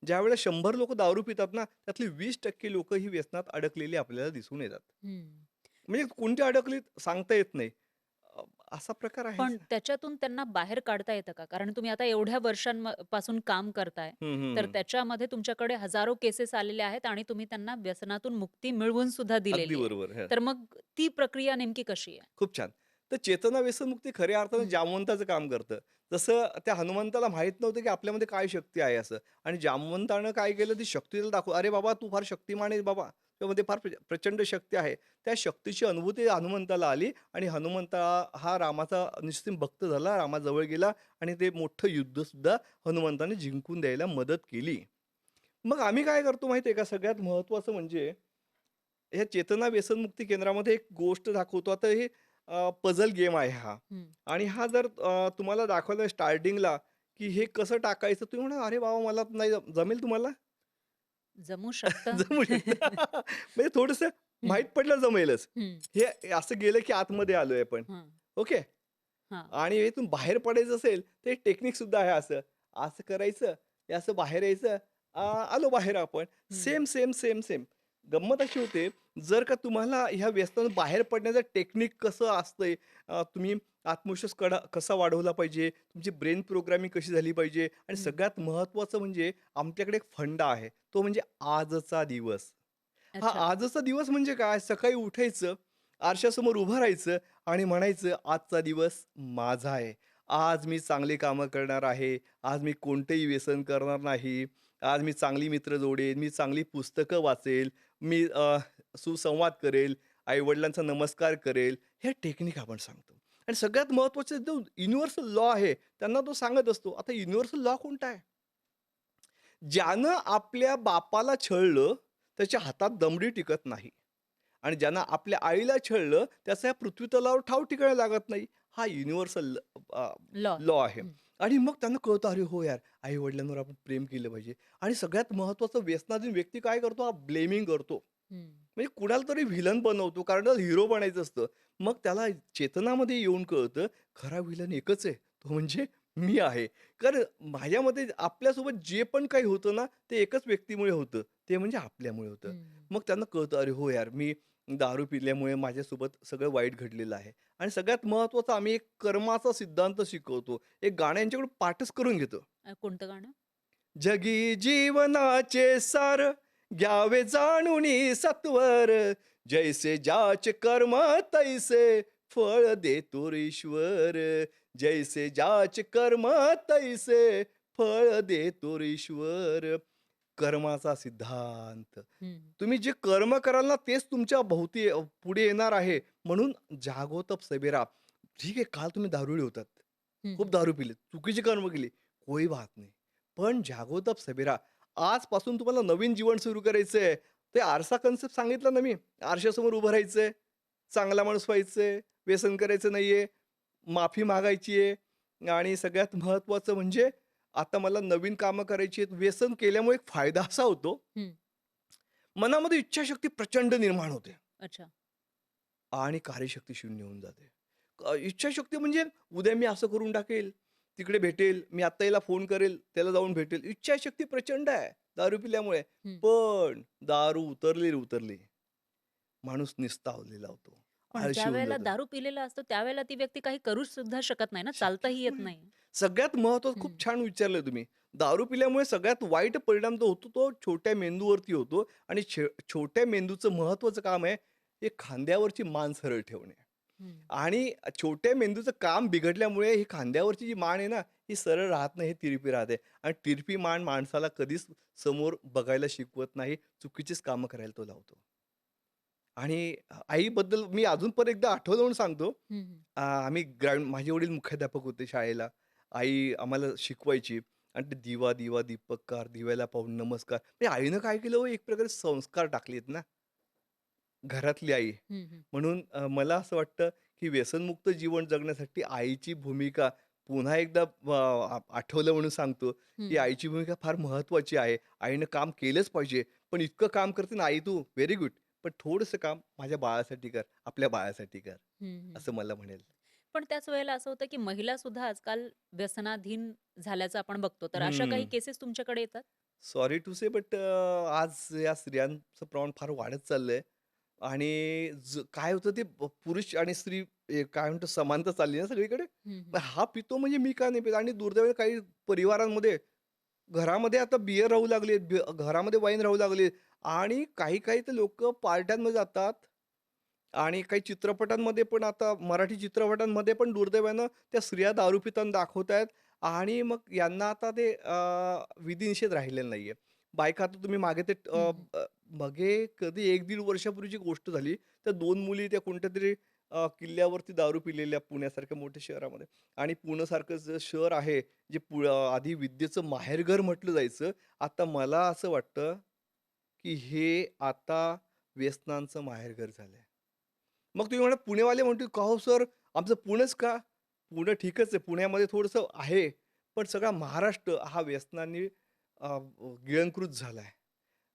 ज्यावेळेला 100 लोकं दारू पितात ना, त्यातली 20% लोकं ही व्यसनात अडकलेली आपल्याला दिसून येतात. हं. म्हणजे कोणती अडकलीत सांगता येत नाही. अ, असा प्रकार आहेच. पण त्याच्यातून त्यांना बाहेर काढता येतं का? कारण तुम्ही आता एवढ्या पासून काम करताय, हं, हं, तर हं. त्याच्यामध्ये तुमच्याकडे हजारो केसेस आलेल्या आहेत आणि तुम्ही त्यांना व्यसनातून मुक्ती मिळवून सुद्धा अगदी दिलेली आहे. बरोबर. हं. तर मग ती प्रक्रिया नेमकी कशी आहे? खूप छान. तर चेतना व्यसनमुक्ती खऱ्या अर्थानं हं, जामवंताचं काम करतं. जसं त्या हनुमंताला माहीत नव्हतं, की आपल्यामध्ये काय शक्ती आहे असं. आणि जामवंतानं काय केलं, ती शक्ती त्याला "अरे बाबा, तू फार शक्तिमान आहेस बाबा. तुझ्यामध्ये फार प्रचंड शक्ती आहे." त्या शक्तीची अनुभूती हनुमंताला आली आणि हनुमंता हा रामाचा निस्सीम भक्त झाला. रामाजवळ गेला आणि ते मोठं युद्धसुद्धा हनुमंताने जिंकून द्यायला मदत केली. मग आम्ही काय करतो माहिती आहे का, सगळ्यात महत्त्वाचं म्हणजे ह्या चेतना व्यसनमुक्ती केंद्रामध्ये एक गोष्ट दाखवतो. आता हे पझल गेम आहे हा. हं. आणि हा जर तुम्हाला दाखवलं स्टार्टिंगला, की हे कसं टाकायचं, तुम्ही म्हणा, "अरे बाबा, मला नाही जमेल तुम्हाला?" जमू शकतं. जमू शकतं. म्हणजे थोडंसं हं, माहीत पडलं जमेलच. हं. हे असं गेलं की आतमध्ये आलोय आपण. हं. ओके. हां. आणि इथून बाहेर पडायचं असेल, तर एक टेक्निक सुद्धा आहे असं. असं करायचं, हे असं बाहेर यायचं, आलो बाहेर आपण. हं. सेम. गंमत अशी होते, जर का तुम्हाला ह्या व्यसनातून बाहेर पडण्याचं टेक्निक कसं असतंय, तुम्ही आत्मविश्वास कसा वाढवला पाहिजे, तुमची ब्रेन प्रोग्रामिंग कशी झाली पाहिजे आणि हं. सगळ्यात महत्त्वाचं म्हणजे आमच्याकडे एक फंडा आहे. तो म्हणजे आजचा दिवस. हा अच्छा. आजचा दिवस म्हणजे काय? सकाळी उठायचं, आरशासमोर उभं राहायचं आणि म्हणायचं, "आजचा दिवस माझा आहे. आज मी चांगली कामं करणार आहे. आज मी कोणतंही व्यसन करणार नाही. आज मी चांगली मित्र जोडेन. मी चांगली पुस्तकं वाचेल. मी सुसंवाद करेल. आई-वडिलांचा नमस्कार करेल." हे टेक्निक आपण सांगतो. आणि सगळ्यात महत्त्वाचं जो युनिव्हर्सल लॉ आहे, त्यांना तो सांगत असतो. आता युनिव्हर्सल लॉ कोणता आहे? ज्यानं आपल्या बापाला छळलं, त्याच्या हातात दमडी टिकत नाही. आणि ज्यानं आपल्या आईला छळलं, त्याचा या पृथ्वीतलावर ठाव ठिकाणा लागत नाही. हा युनिव्हर्सल लॉ. लॉ आहे. हं, आणि मग त्यांना कळतं, "अरे हो यार, आई-वडिलांवर आपण प्रेम केलं पाहिजे." आणि सगळ्यात महत्त्वाचं, व्यसनाधीन व्यक्ती काय करतो? हा ब्लेमिंग करतो. हं. म्हणजे कुणाला तरी व्हिलन बनवतो, कारण त्याला हिरो बनायचं असतं. मग त्याला चेतनामध्ये येऊन कळतं, खरा व्हिलन एकच आहे, तो म्हणजे मी आहे. कारण माझ्या मते आपल्यासोबत जे पण काही होतं ना, ते एकच व्यक्तीमुळे होतं, ते म्हणजे आपल्यामुळे होतं. हं. मग त्यांना कळतं, "अरे हो यार, मी दारू पिल्यामुळे माझ्यासोबत सगळं वाईट घडलेलं आहे." आणि सगळ्यात महत्त्वाचं, आम्ही एक कर्माचा सिद्धांत शिकवतो. एक गाणं यांच्याकडून पाठच करून घेतो. कोणतं गाणं? जगी जीवनाचे सार, घ्यावे जाणूनी सत्वर, जैसे ज्याचे कर्म तैसे फळ देतो रे ईश्वर. जैसे ज्याचे कर्म तैसे फळ देतो रे ईश्वर. कर्माचा सिद्धांत. हं, तुम्ही जे कर्म कराल ना तेच तुमच्या भोवती पुढे येणार आहे. म्हणून जागो तब सवेरा. ठीक आहे, काल तुम्ही दारुडे होतात. हं, खूप हं. दारू पिली, चुकीची कर्म केली. कोई बात नाही. पण जागो तब सवेरा. आजपासून तुम्हाला नवीन जीवन सुरू करायचंय. ते आरसा कन्सेप्ट सांगितला ना मी. आरशासमोर उभं राहायचंय. चांगला माणूस व्हायचंय. व्यसन करायचं नाहीये. माफी मागायची आहे आणि सगळ्यात महत्त्वाचं म्हणजे आता मला नवीन कामं करायची आहेत. व्यसन केल्यामुळे एक फायदा असा होतो, हं. मनामध्ये इच्छाशक्ती प्रचंड निर्माण होते अच्छा. आणि कार्यशक्ती शून्य होऊन जाते. इच्छाशक्ती म्हणजे उद्या मी असं करून टाकेल, तिकडे भेटेल, मी आत्ता याला फोन करेल, त्याला जाऊन भेटेल. इच्छाशक्ती प्रचंड आहे दारू पिल्यामुळे. हं. पण दारू उतरली रे उतरली, माणूस निस्तावलेला होतो, पण आळशी होऊन ज्यावेळेला जातं. दारू पिलेला असतो, त्यावेळेला ती व्यक्ती काही करूच सुद्धा शकत नाही ना, शक्यच चालताही येत नाही. नाही. सगळ्यात महत्त्वाचं हं, खूप छान विचारलंय तुम्ही. दारू पिल्यामुळे सगळ्यात वाईट परिणाम जो होतो तो छोट्या मेंदूवरती होतो आणि छोट्या मेंदूचं महत्त्वाचं काम आहे, हे खांद्यावरची मान सरळ ठेवणे. हं. आणि छोट्या मेंदूचं काम बिघडल्यामुळे ही खांद्यावरची जी मान आहे ना, ही सरळ राहत नाही, ही तिरपी राहते. आणि तिरपी मान माणसाला कधीच समोर बघायला शिकवत नाही. चुकीचीच कामं करायला तो लावतो. आणि आईबद्दल मी अजून पण एकदा आठवलं म्हणून सांगतो. हं, हं. आम्ही माझे वडील मुख्याध्यापक होते शाळेला. आई आम्हाला शिकवायची आणि ते दिवा, दिवा दीपककार, दिव्याला पाहून नमस्कार. म्हणजे आईनं काय केलं हो, एक प्रकारे संस्कार टाकलेत ना, घरातली आई. हं, हं. म्हणून मला असं वाटतं, की व्यसनमुक्त जीवन जगण्यासाठी आईची भूमिका पुन्हा एकदा आठवलं म्हणून सांगतो, की हं. आईची भूमिका फार महत्त्वाची आहे. आईनं काम केलंच पाहिजे. पण इतकं काम करते ना आई तू, व्हेरी गुड. पण थोडंसं काम माझ्या बाळासाठी कर, आपल्या बाळासाठी कर, हं, हं, असं हं. मला म्हणेल. पण त्याच वेळेला असं होतं, की महिला सुद्धा आजकाल व्यसनाधीन झाल्याचं आपण बघतो. तर अशा काही हं. केसेस तुमच्याकडे येतात? सॉरी टू से बट आज या स्त्रियांचं प्रमाण फार वाढत चाललंय आणि काय होतं ते पुरुष आणि स्त्री काय म्हणतो समानता चालली ना सगळीकडे. हं, पण हं. हा पितो म्हणजे मी का नाही पित आणि दुर्दैवाने काही परिवारांमध्ये घरामध्ये आता बिअर राहू लागले, घरामध्ये वाईन राहू लागले आणि काही-काही तर लोकं पार्ट्यांमध्ये जातात आणि काही चित्रपटांमध्ये पण आता मराठी चित्रपटांमध्ये पण दुर्दैवानं त्या स्त्रिया दारू पिताना दाखवतायत आणि मग यांना आता ते विधिनिषेध राहिलेला नाहीये. बायका आता तुम्ही मागे ते हं, हं. मागे कधी 1-1.5 वर्षापूर्वीची गोष्ट झाली. त्या 2 मुली त्या कोणत्यातरी किल्ल्यावरती दारू पिलेल्या पुण्यासारख्या मोठ्या शहरामध्ये आणि पुणेसारखं जे शहर आहे, जे आधी विद्येचं माहेरघर म्हटलं जायचं. आता मला असं वाटतं, की हे आता व्यसनांचं माहेरघर झालंय. मग तुम्ही म्हणा पुणेवाले म्हणतील, "का हो सर, आमचं पुणेच का?" पुणे ठीकच आहे. पुण्यामध्ये थोडंसं आहे. पण सगळा महाराष्ट्र हा व्यसनांनी गिळंकृत झालाय.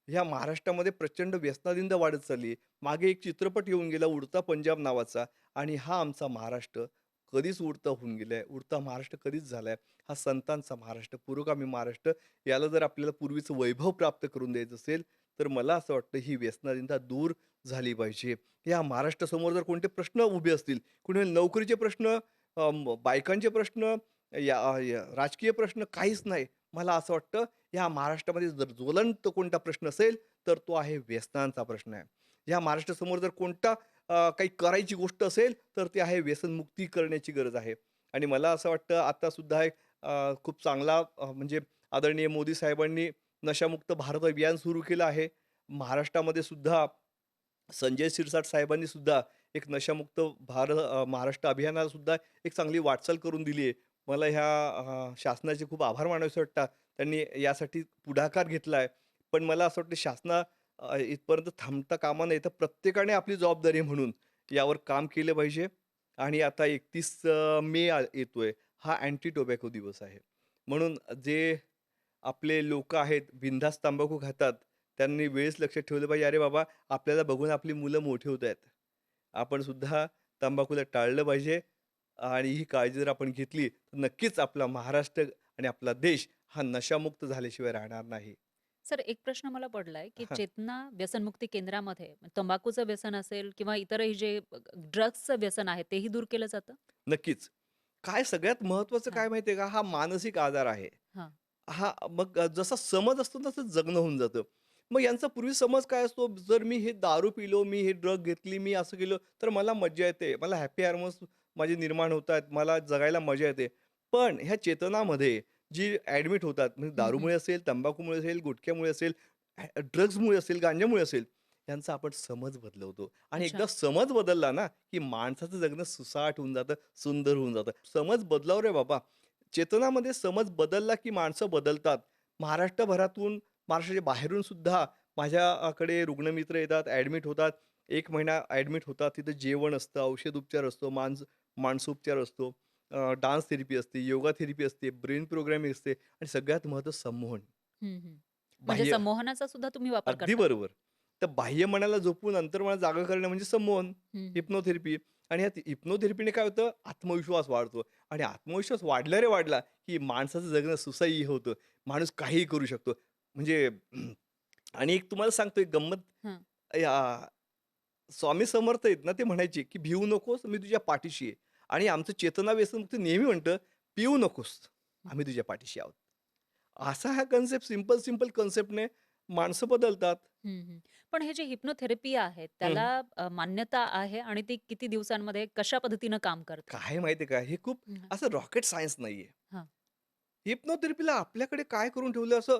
ह्या महाराष्ट्रामध्ये प्रचंड व्यसनाधीनता वाढत चालली आहे. मागे एक चित्रपट येऊन गेला उडता पंजाब नावाचा आणि हा आमचा महाराष्ट्र कधीच उडता होऊन गेलाय. उडता महाराष्ट्र कधीच झालाय. हा संतांचा महाराष्ट्र, पुरोगामी महाराष्ट्र. याला जर आपल्याला पूर्वीचं वैभव प्राप्त करून द्यायचं असेल, तर मला असं वाटतं ही व्यसनाधीनता दूर झाली पाहिजे. या महाराष्ट्रासमोर जर कोणते प्रश्न उभे असतील, कुणी नोकरीचे प्रश्न, बायकांचे प्रश्न, राजकीय प्रश्न काहीच नाही. मला असं वाटतं या महाराष्ट्रामध्ये जर ज्वलंत कोणता प्रश्न असेल, तर तो आहे व्यसनांचा प्रश्न आहे. या महाराष्ट्रासमोर जर कोणता काही करायची गोष्ट असेल, तर ते आहे व्यसनमुक्ती करण्याची गरज आहे. आणि मला असं वाटतं आता सुद्धा एक खूप चांगला म्हणजे आदरणीय मोदी साहेबांनी नशामुक्त भारत अभियान सुरू केलं आहे. महाराष्ट्रामध्ये सुद्धा संजय शिरसाट साहेबांनी सुद्धा एक नशामुक्त महाराष्ट्र अभियानाला सुद्धा एक चांगली वाटचाल करून दिली आहे. मला ह्या शासनाचे खूप आभार मानावेसे वाटतात. त्यांनी यासाठी पुढाकार घेतला आहे. पण मला असं वाटतं इथपर्यंत थांबता कामा नये. तर प्रत्येकाने आपली जबाबदारी म्हणून यावर काम केलं पाहिजे. आणि आता 31 मे येतोय. हा अँटी टोबॅको दिवस आहे. म्हणून जे आपले लोकं आहेत, बिनधास्त तंबाखू खातात, त्यांनी वेळेस लक्षात ठेवलं पाहिजे, "अरे बाबा, आपल्याला बघून आपली मुलं मोठी होत आहेत. आपण सुद्धा तंबाखूला टाळलं पाहिजे आणि ही काळजी जर आपण घेतली, तर नक्कीच आपला महाराष्ट्र आणि आपला देश हा नशामुक्त झाल्याशिवाय राहणार नाही." सर, एक प्रश्न मला पडलाय, की हां, चेतना व्यसनमुक्ती केंद्रामध्ये तंबाखूचं व्यसन असेल किंवा इतरही जे ड्रग्सचं व्यसन आहे, तेही दूर केलं जातं? नक्कीच. काय सगळ्यात महत्त्वाचं हां, काय माहिती का? हा मानसिक आजार आहे. हां. हां, मग जसा समज असतो तसं जगणं होऊन जातं. मग यांचा पूर्वी समज काय असतो, जर मी हे दारू पिलो, मी हे ड्रग घेतली, मी असं केलं, तर मला मज्जा येते. मला हॅपी हार्मोन्स माझे निर्माण होतात. मला जगायला मजा येते. पण ह्या चेतनामध्ये जी ॲडमिट होतात, म्हणजे हं, हं. दारूमुळे असेल, तंबाखूमुळे असेल, गुटख्यामुळे असेल, ड्रग्समुळे असेल, गांजामुळे असेल, यांचा आपण समज बदलवतो. आणि अच्छा. एकदा समज बदलला ना, की माणसाचं जगणं सुसाट होऊन जातं, सुंदर होऊन जातं. समज बदलाव रे बाबा. चेतनामध्ये समज बदलला, की माणसं बदलतात. महाराष्ट्रभरातून, महाराष्ट्राच्या बाहेरून सुद्धा माझ्याकडे रुग्णमित्र येतात, ॲडमिट होतात. 1 महिना ॲडमिट होतात. तिथं जेवण असतं, औषधोपचार असतो, मानसोपचार असतो, डान्स थेरपी असते, योगा थेरपी असते, ब्रेन प्रोग्रामिंग असते आणि सगळ्यात महत्त्वाचं संमोहन. हं, हं. म्हणजे बाह्य संमोहनाचा सुद्धा तुम्ही वापर अगदी करता? बरोबर. तर बाह्य मनाला झोपवून अंतर्मनाला जागा करणं म्हणजे संमोहन, हं, हं. हिप्नोथेरपी. आणि ह्या हिप्नोथेरपीने काय होतं, आत्मविश्वास वाढतो आणि आत्मविश्वास वाढला रे वाढला, की माणसाचं जगणं सुसह्य होतं. माणूस काहीही करू शकतो. म्हणजे आणि एक तुम्हाला सांगतो एक गंमत. हं. या स्वामी समर्थ आहेत ना, ते म्हणायचे, की "भिवू नकोस, मी तुझ्या पाठीशी आहे." आणि आमचं चेतना व्यसनमुक्ती नेहमी म्हणतं, "पिऊ नकोस, आम्ही तुझ्या पाठीशी आहोत." असा हा कन्सेप्ट सिंपल कन्सेप्टने माणसं बदलतात. हं, हं. पण हे जे हिप्नोथेरपी आहे त्याला हं. मान्यता आहे आणि ती किती दिवसांमध्ये कशा पद्धतीनं काम करते? काय माहिती का, हे खूप हं. असं रॉकेट सायन्स नाहीये. हां. हिप्नोथेरपीला आपल्याकडे काय करून ठेवलं, असं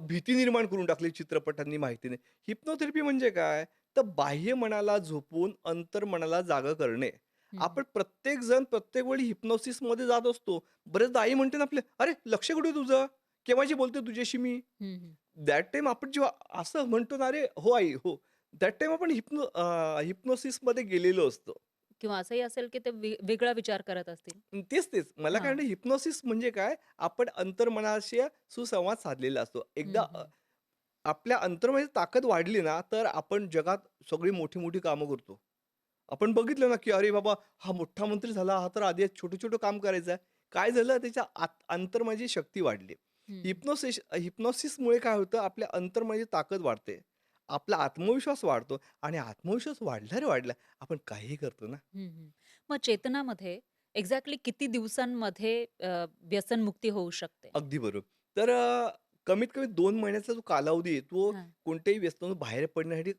भीती निर्माण करून टाकली चित्रपटांनी, माहिती नाही. हिप्नोथेरपी म्हणजे काय? तर बाह्य मनाला झोपवून अंतर्मनाला जागं करणे. हं, हं. आपण प्रत्येक जण प्रत्येक वेळी हिप्नोसिसमध्ये जात असतो. बरेचदा आई म्हणते ना आपले, "अरे लक्ष कुठे आहे तुझं? केव्हाची बोलते तुझ्याशी मी?" हं, हं. दॅट टाईम आपण जेव्हा असं म्हणतो ना, "अरे हो आई, हो." दॅट टाईम आपण हिप्नोसिसमध्ये गेलेलो असतो. किंवा असंही असेल की ते वेगळा विचार करत असतील. तेच. मला काय हां. वाटतं, हिप्नोसिस म्हणजे काय? आपण अंतर्मनाशी सुसंवाद साधलेला असतो. एकदा हं, हं. आपल्या अंतर्मनाची ताकद वाढली ना, तर आपण जगात सगळी मोठी-मोठी कामं करतो. आपण बघितलं ना, की अरे बाबा, हा मोठा मंत्री झाला, हा तर आधी छोटं-छोटं काम करायचा. काय झालं? त्याच्या अंतर्मनाची शक्ती वाढली. हं, हं. हिप्नोसिसमुळे काय होतं? आपल्या अंतर्मनाची ताकद वाढते. आपला आत्मविश्वास वाढतो आणि आत्मविश्वास वाढला रे वाढला, आपण काहीही करतो ना. हं, हं. मग चेतनामध्ये एक्झॅक्टली किती दिवसांमध्ये व्यसनमुक्ती होऊ शकते? अगदी बरोबर. तर कमीत कमी 2 महिन्याचा जो कालावधी आहे, तो हां. कोणत्याही व्यसनातून बाहेर पडण्यासाठी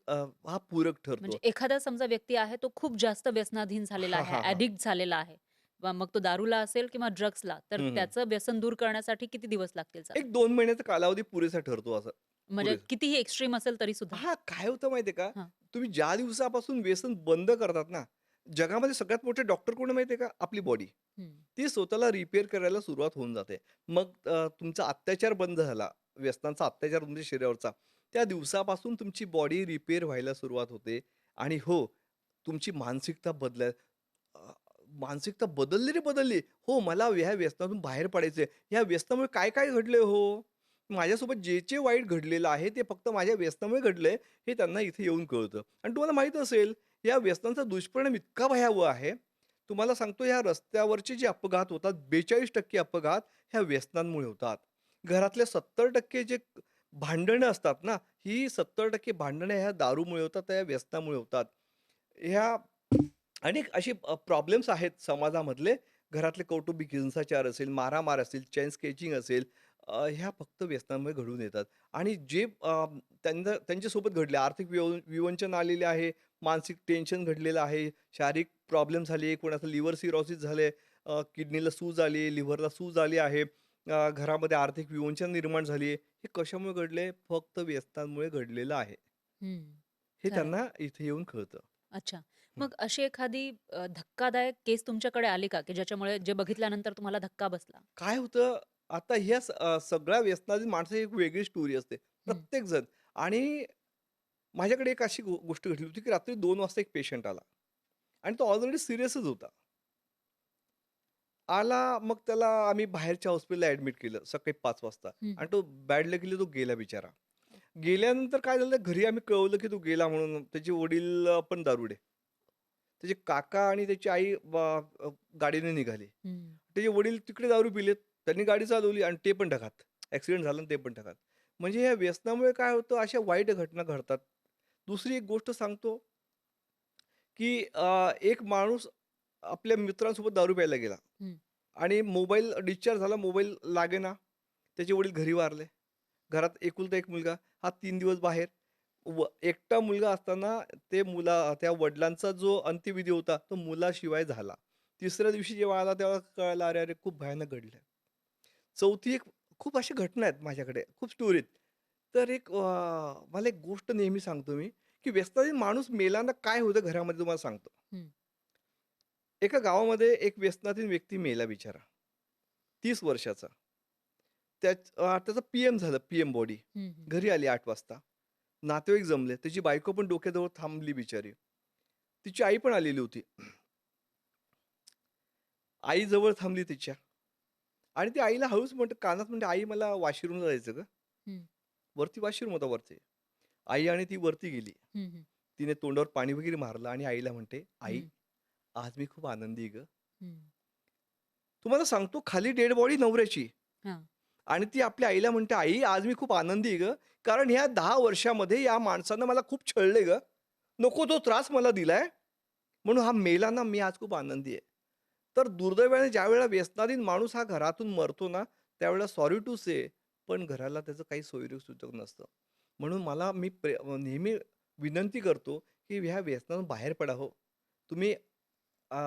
हा पूरक म्हणजे ठरतो. एखादा समजा व्यक्ती आहे तो खूप जास्त व्यसनाधीन झालेला हां, आहे, हां, हां. ॲडिक्ट झालेला आहे. मग तो दारूला असेल किंवा ड्रग्सला, तर हं, हं. त्याचं व्यसन दूर करण्यासाठी किती दिवस लागतील साधारण? एक 2 महिन्याचा कालावधी पुरेसा ठरतो असं. म्हणजे पुरेसा. कितीही एक्स्ट्रीम असेल तरी सुद्धा? हां, काय होतं माहिती आहे का? हां. तुम्ही ज्या दिवसापासून व्यसन बंद करतात ना, जगामध्ये सगळ्यात मोठे डॉक्टर कोण आहे माहिती आहे का? आपली बॉडी. हं. ती स्वतःला रिपेअर करायला सुरुवात होऊन जाते. मग तुमचा अत्याचार बंद झाला, व्यसनांचा अत्याचार तुमच्या शरीरावरचा, त्या दिवसापासून तुमची बॉडी रिपेअर व्हायला सुरुवात होते. आणि हो, तुमची मानसिकता अ, मानसिकता बदलली रे बदलली. हो, मला ह्या व्यसनातून बाहेर पडायचंय. ह्या व्यसनामुळे काय-काय घडलंय हो? माझ्यासोबत जे वाईट घडलेलं आहे, ते फक्त माझ्या व्यसनामुळे घडलंय, हे त्यांना इथे येऊन कळतं. आणि तुम्हाला माहीत असेल, या व्यसनांचा दुष्परिणाम इतका भयावह आहे. तुम्हाला सांगतो, या रस्त्यावरचे जे अपघात होतात, 42% अपघात ह्या व्यसनांमुळे होतात. घरातल्या 70% जे भांडणं असतात ना, ही 70% भांडणं ह्या दारूमुळे होतात, त्या व्यसनामुळे होतात. ह्या अनेक असे प्रॉब्लेम्स आहेत समाजामधले. घरातले कौटुंबिक हिंसाचार असेल, मारामार असेल, चेन स्केचिंग असेल, ह्या फक्त व्यसनामुळे घडून येतात. आणि जे त्यांच्यासोबत घडले, आर्थिक विवंचन आलेले आहे, मानसिक टेन्शन घडलेलं आहे, शारीरिक प्रॉब्लेम झाले, कोणाचं लिव्हर सिरोसिस झाले, किडनीला सूज आली, लिव्हरला सूज आली आहे, घरामध्ये आर्थिक विवंचन निर्माण झाली आहे. हे कशामुळे घडले? फक्त व्यसनांमुळे घडलेलं आहे. हं. हे खरंय. त्यांना इथे येऊन कळतं. अच्छा. मग अशी एखादी धक्कादायक केस तुमच्याकडे आली का, की ज्याच्यामुळे जे बघितल्यानंतर तुम्हाला धक्का बसला? काय होतं, आता ह्या सगळ्या व्यसनातील माणसाची एक वेगळी स्टोरी असते. हं. प्रत्येकजण. आणि माझ्याकडे एक अशी गोष्ट घडली होती, की रात्री 2 वाजता एक पेशंट आला आणि तो ऑलरेडी सीरियसच होता. आला, मग त्याला आम्ही बाहेरच्या हॉस्पिटलला ॲडमिट केलं सकाळी 5 वाजता हं, आणि हं. तो बॅड लकीली तो गेला बिचारा. गेल्यानंतर काय झालं, घरी आम्ही कळवलं, की तो गेला म्हणून. त्याचे वडील पण दारुडे. त्याचे काका आणि त्याची आई गाडीने निघाले. हं. त्याचे वडील तिकडे दारू पिलेत. त्यांनी गाडी चालवली आणि ते पण ढगात. ॲक्सिडेंट झाला आणि ते पण ढगात. म्हणजे या व्यसनामुळे काय होतं, अशा वाईट घटना घडतात. दुसरी एक गोष्ट सांगतो, की एक माणूस आपल्या मित्रांसोबत दारू प्यायला गेला हं. आणि मोबाईल डिस्चार्ज झाला, मोबाईल लागेना. त्याचे वडील घरी वारले. घरात एकुलता एक मुलगा, हा 3 दिवस बाहेर. एकटा मुलगा असताना त्या वडिलांचा जो अंत्यविधी होता, तो मुलाशिवाय झाला. तिसऱ्या दिवशी जेव्हा आला तेव्हा कळालं, अरे, अरे, खूप भयानक घडलंय. चौथी एक खूप अशा घटना आहेत माझ्याकडे, खूप स्टोरीज. तर मला एक गोष्ट नेहमी सांगतो मी, की व्यसनाधीन माणूस मेला काय होतं घरामध्ये तुम्हाला सांगतो. हं, एका गावामध्ये एक व्यसनाधीन व्यक्ती मेला बिचारा. 30 वर्षाचा. त्याचं पी-एम झालं, पी-एम बॉडी. हं, हं, घरी आली 8 वाजता. नातेवाईक जमले. त्याची बायको पण डोक्याजवळ थांबली बिचारी. तिची आई पण आलेली होती. आई जवळ थांबली तिच्या आणि ती आईला हळूच म्हणते, कानात म्हणते, "आई, मला वॉशरूमला जायचं गं." हं, वरती वॉशरूम होता वरती. आई आणि ती वरती गेली. हं, हं, तिने तोंडावर पाणी वगैरे मारलं आणि आईला म्हणते, "आई, हं, आज मी खूप आनंदी आहे गं." हं. तुम्हाला सांगतो, खाली डेड बॉडी नवऱ्याची. हां. आणि ती आपल्या आईला म्हणते, "आई, आज मी खूप आनंदी आहे गं, कारण ह्या 10 वर्षामध्ये या माणसानं मला खूप छळलंय गं. नको तो त्रास मला दिलाय, म्हणून हा मेला ना, मी आज खूप आनंदी आहे." तर दुर्दैवाने ज्यावेळेला व्यसनाधीन माणूस हा घरातून मरतो ना, त्यावेळेला सॉरी टू से, पण घराला त्याचं काही सोयीसुद्धा नसतं. म्हणून नेहमी विनंती करतो, की ह्या व्यसनातून बाहेर पडा हो. तुम्ही अ,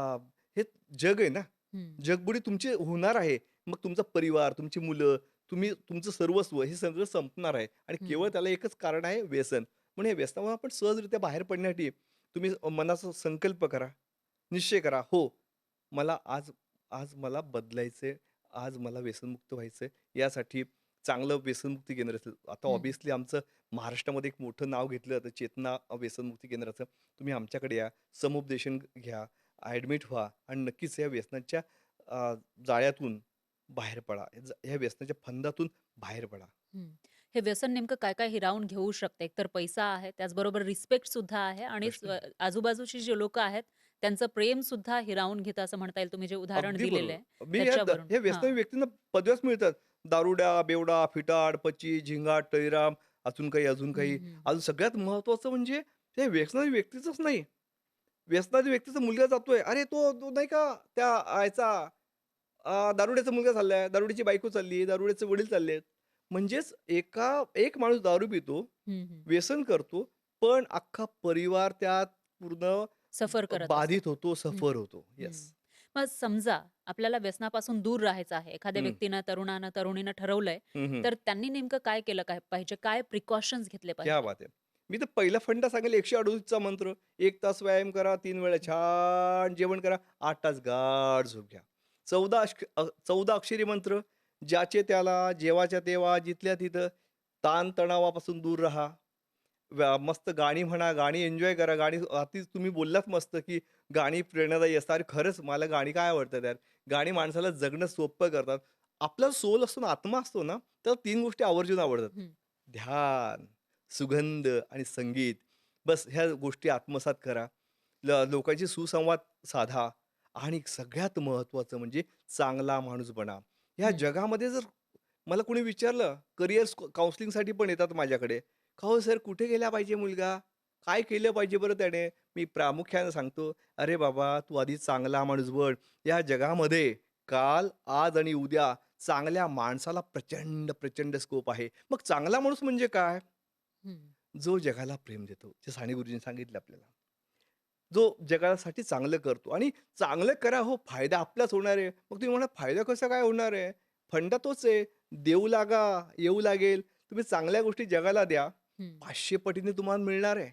हे जग आहे ना, हं, जगबुडी तुमची होणार आहे. मग तुमचा परिवार, तुमची मुलं, तुमचं सर्वस्व हे सगळं संपणार आहे आणि हं, केवळ त्याला एकच कारण आहे, व्यसन. म्हणून हे व्यसनामधून आपण सहजरित्या बाहेर पडण्यासाठी तुम्ही मनाचा संकल्प करा, निश्चय करा, हो, मला आज आज मला बदलायचंय, आज मला व्यसनमुक्त व्हायचंय. यासाठी चांगलं व्यसनमुक्ती केंद्र असेल. आता हं. ऑब्व्हियसली आमचं महाराष्ट्रामध्ये एक मोठं नाव घेतलं जातं, चेतना व्यसनमुक्ती केंद्राचं. तुम्ही आमच्याकडे या, समुपदेशन घ्या, ॲडमिट व्हा आणि नक्कीच या व्यसनाच्या अ, जाळ्यातून बाहेर पडा. ह्या व्यसनाच्या फंदातून बाहेर पडा. हं. हे व्यसन नेमकं काय-काय हिरावून घेऊ शकते? एकतर पैसा आहे, त्याचबरोबर रिस्पेक्ट सुद्धा आहे आणि प्रश्न नाही. आजूबाजूची जी लोकं आहेत, त्यांचं प्रेम सुद्धा हिरावून घेतं असं म्हणता येईल. तुम्ही जे उदाहरण अगदी दिलेलं आहे बरोबर. मी त्याच्यावरून. हे हां. व्यसनी व्यक्तींना पदव्याच मिळतात. दारुड्या, बेवडा, फिटाड, पची, झिंगाट, टळीराम, अजून काही, अजून हं, काही. हं. अजून सगळ्यात महत्त्वाचं म्हणजे ते व्यसनी व्यक्तीचंच नाही. व्यसनाच्या व्यक्तीचा मुलगा जातोय, "अरे, तो तो नाही का त्या ह्याचा दारुड्याचा मुलगा चाललाय, दारुड्याची बायको चालली आहे, दारुड्याचे वडील चाललेत." म्हणजेच एक माणूस दारू पितो, हं, हं. व्यसन करतो, पण अख्खा परिवार त्यात पूर्ण सफर करत असतो. बाधित होतो, हं, सफर होतो. हं. येस. मग समजा आपल्याला व्यसनापासून दूर राहायचं आहे. एखाद्या हं, व्यक्तीनं, तरुणानं, तरुणीनं ठरवलंय, हं, हं. तर त्यांनी नेमकं काय केलं काय पाहिजे? काय प्रिकॉशन्स घेतले क्या पाहिजे? बात है! मी तर पहिला फंडा सांगेल 138चा मंत्र. 1 तास व्यायाम करा, 3 वेळा छान जेवण करा, 8 तास गाढ झोप घ्या. 14 अक्षरी मंत्र, ज्याचे त्याला, जेव्हाच्या तेव्हा, जिथल्या तिथं, ताणतणावापासून दूर राहा. मस्त गाणी म्हणा, गाणी एन्जॉय करा. अति तुम्ही बोललात मस्त, की गाणी प्रेरणादायी असतात. अरे खरंच मला गाणी काय आवडतात यार. गाणी माणसाला जगणं सोपं करतात. आपला सोल असतो ना, आत्मा असतो ना, तर 3 गोष्टी आवर्जून आवडतात. हं, ध्यान, सुगंध आणि संगीत. बस ह्या गोष्टी आत्मसात करा. लोकांशी सुसंवाद साधा आणि सगळ्यात महत्त्वाचं म्हणजे चांगला माणूस बना. ह्या हं. जगामध्ये जर मला कोणी विचारलं, करियर काउन्सिलिंगसाठी पण येतात माझ्याकडे. "का हो सर, कुठे गेला पाहिजे मुलगा? काय केलं पाहिजे बरं त्याने?" मी प्रामुख्याने सांगतो, "अरे बाबा, तू आधी चांगला माणूस बन. या जगामध्ये काल, आज आणि उद्या चांगल्या माणसाला प्रचंड, प्रचंड स्कोप आहे." मग चांगला माणूस म्हणजे काय? हं, जो जगाला प्रेम देतो. जे साने गुरुजींनी सांगितलं आपल्याला. जो जगासाठी चांगलं करतो आणि चांगलं करा हो, फायदा आपलाच होणार आहे. मग तुम्ही म्हणा फायदा कसा काय होणार आहे? फंडा तोच आहे. देऊ लागा, येऊ लागेल. तुम्ही चांगल्या गोष्टी जगाला द्या. हं, 500 पटीने तुम्हाला मिळणार आहे.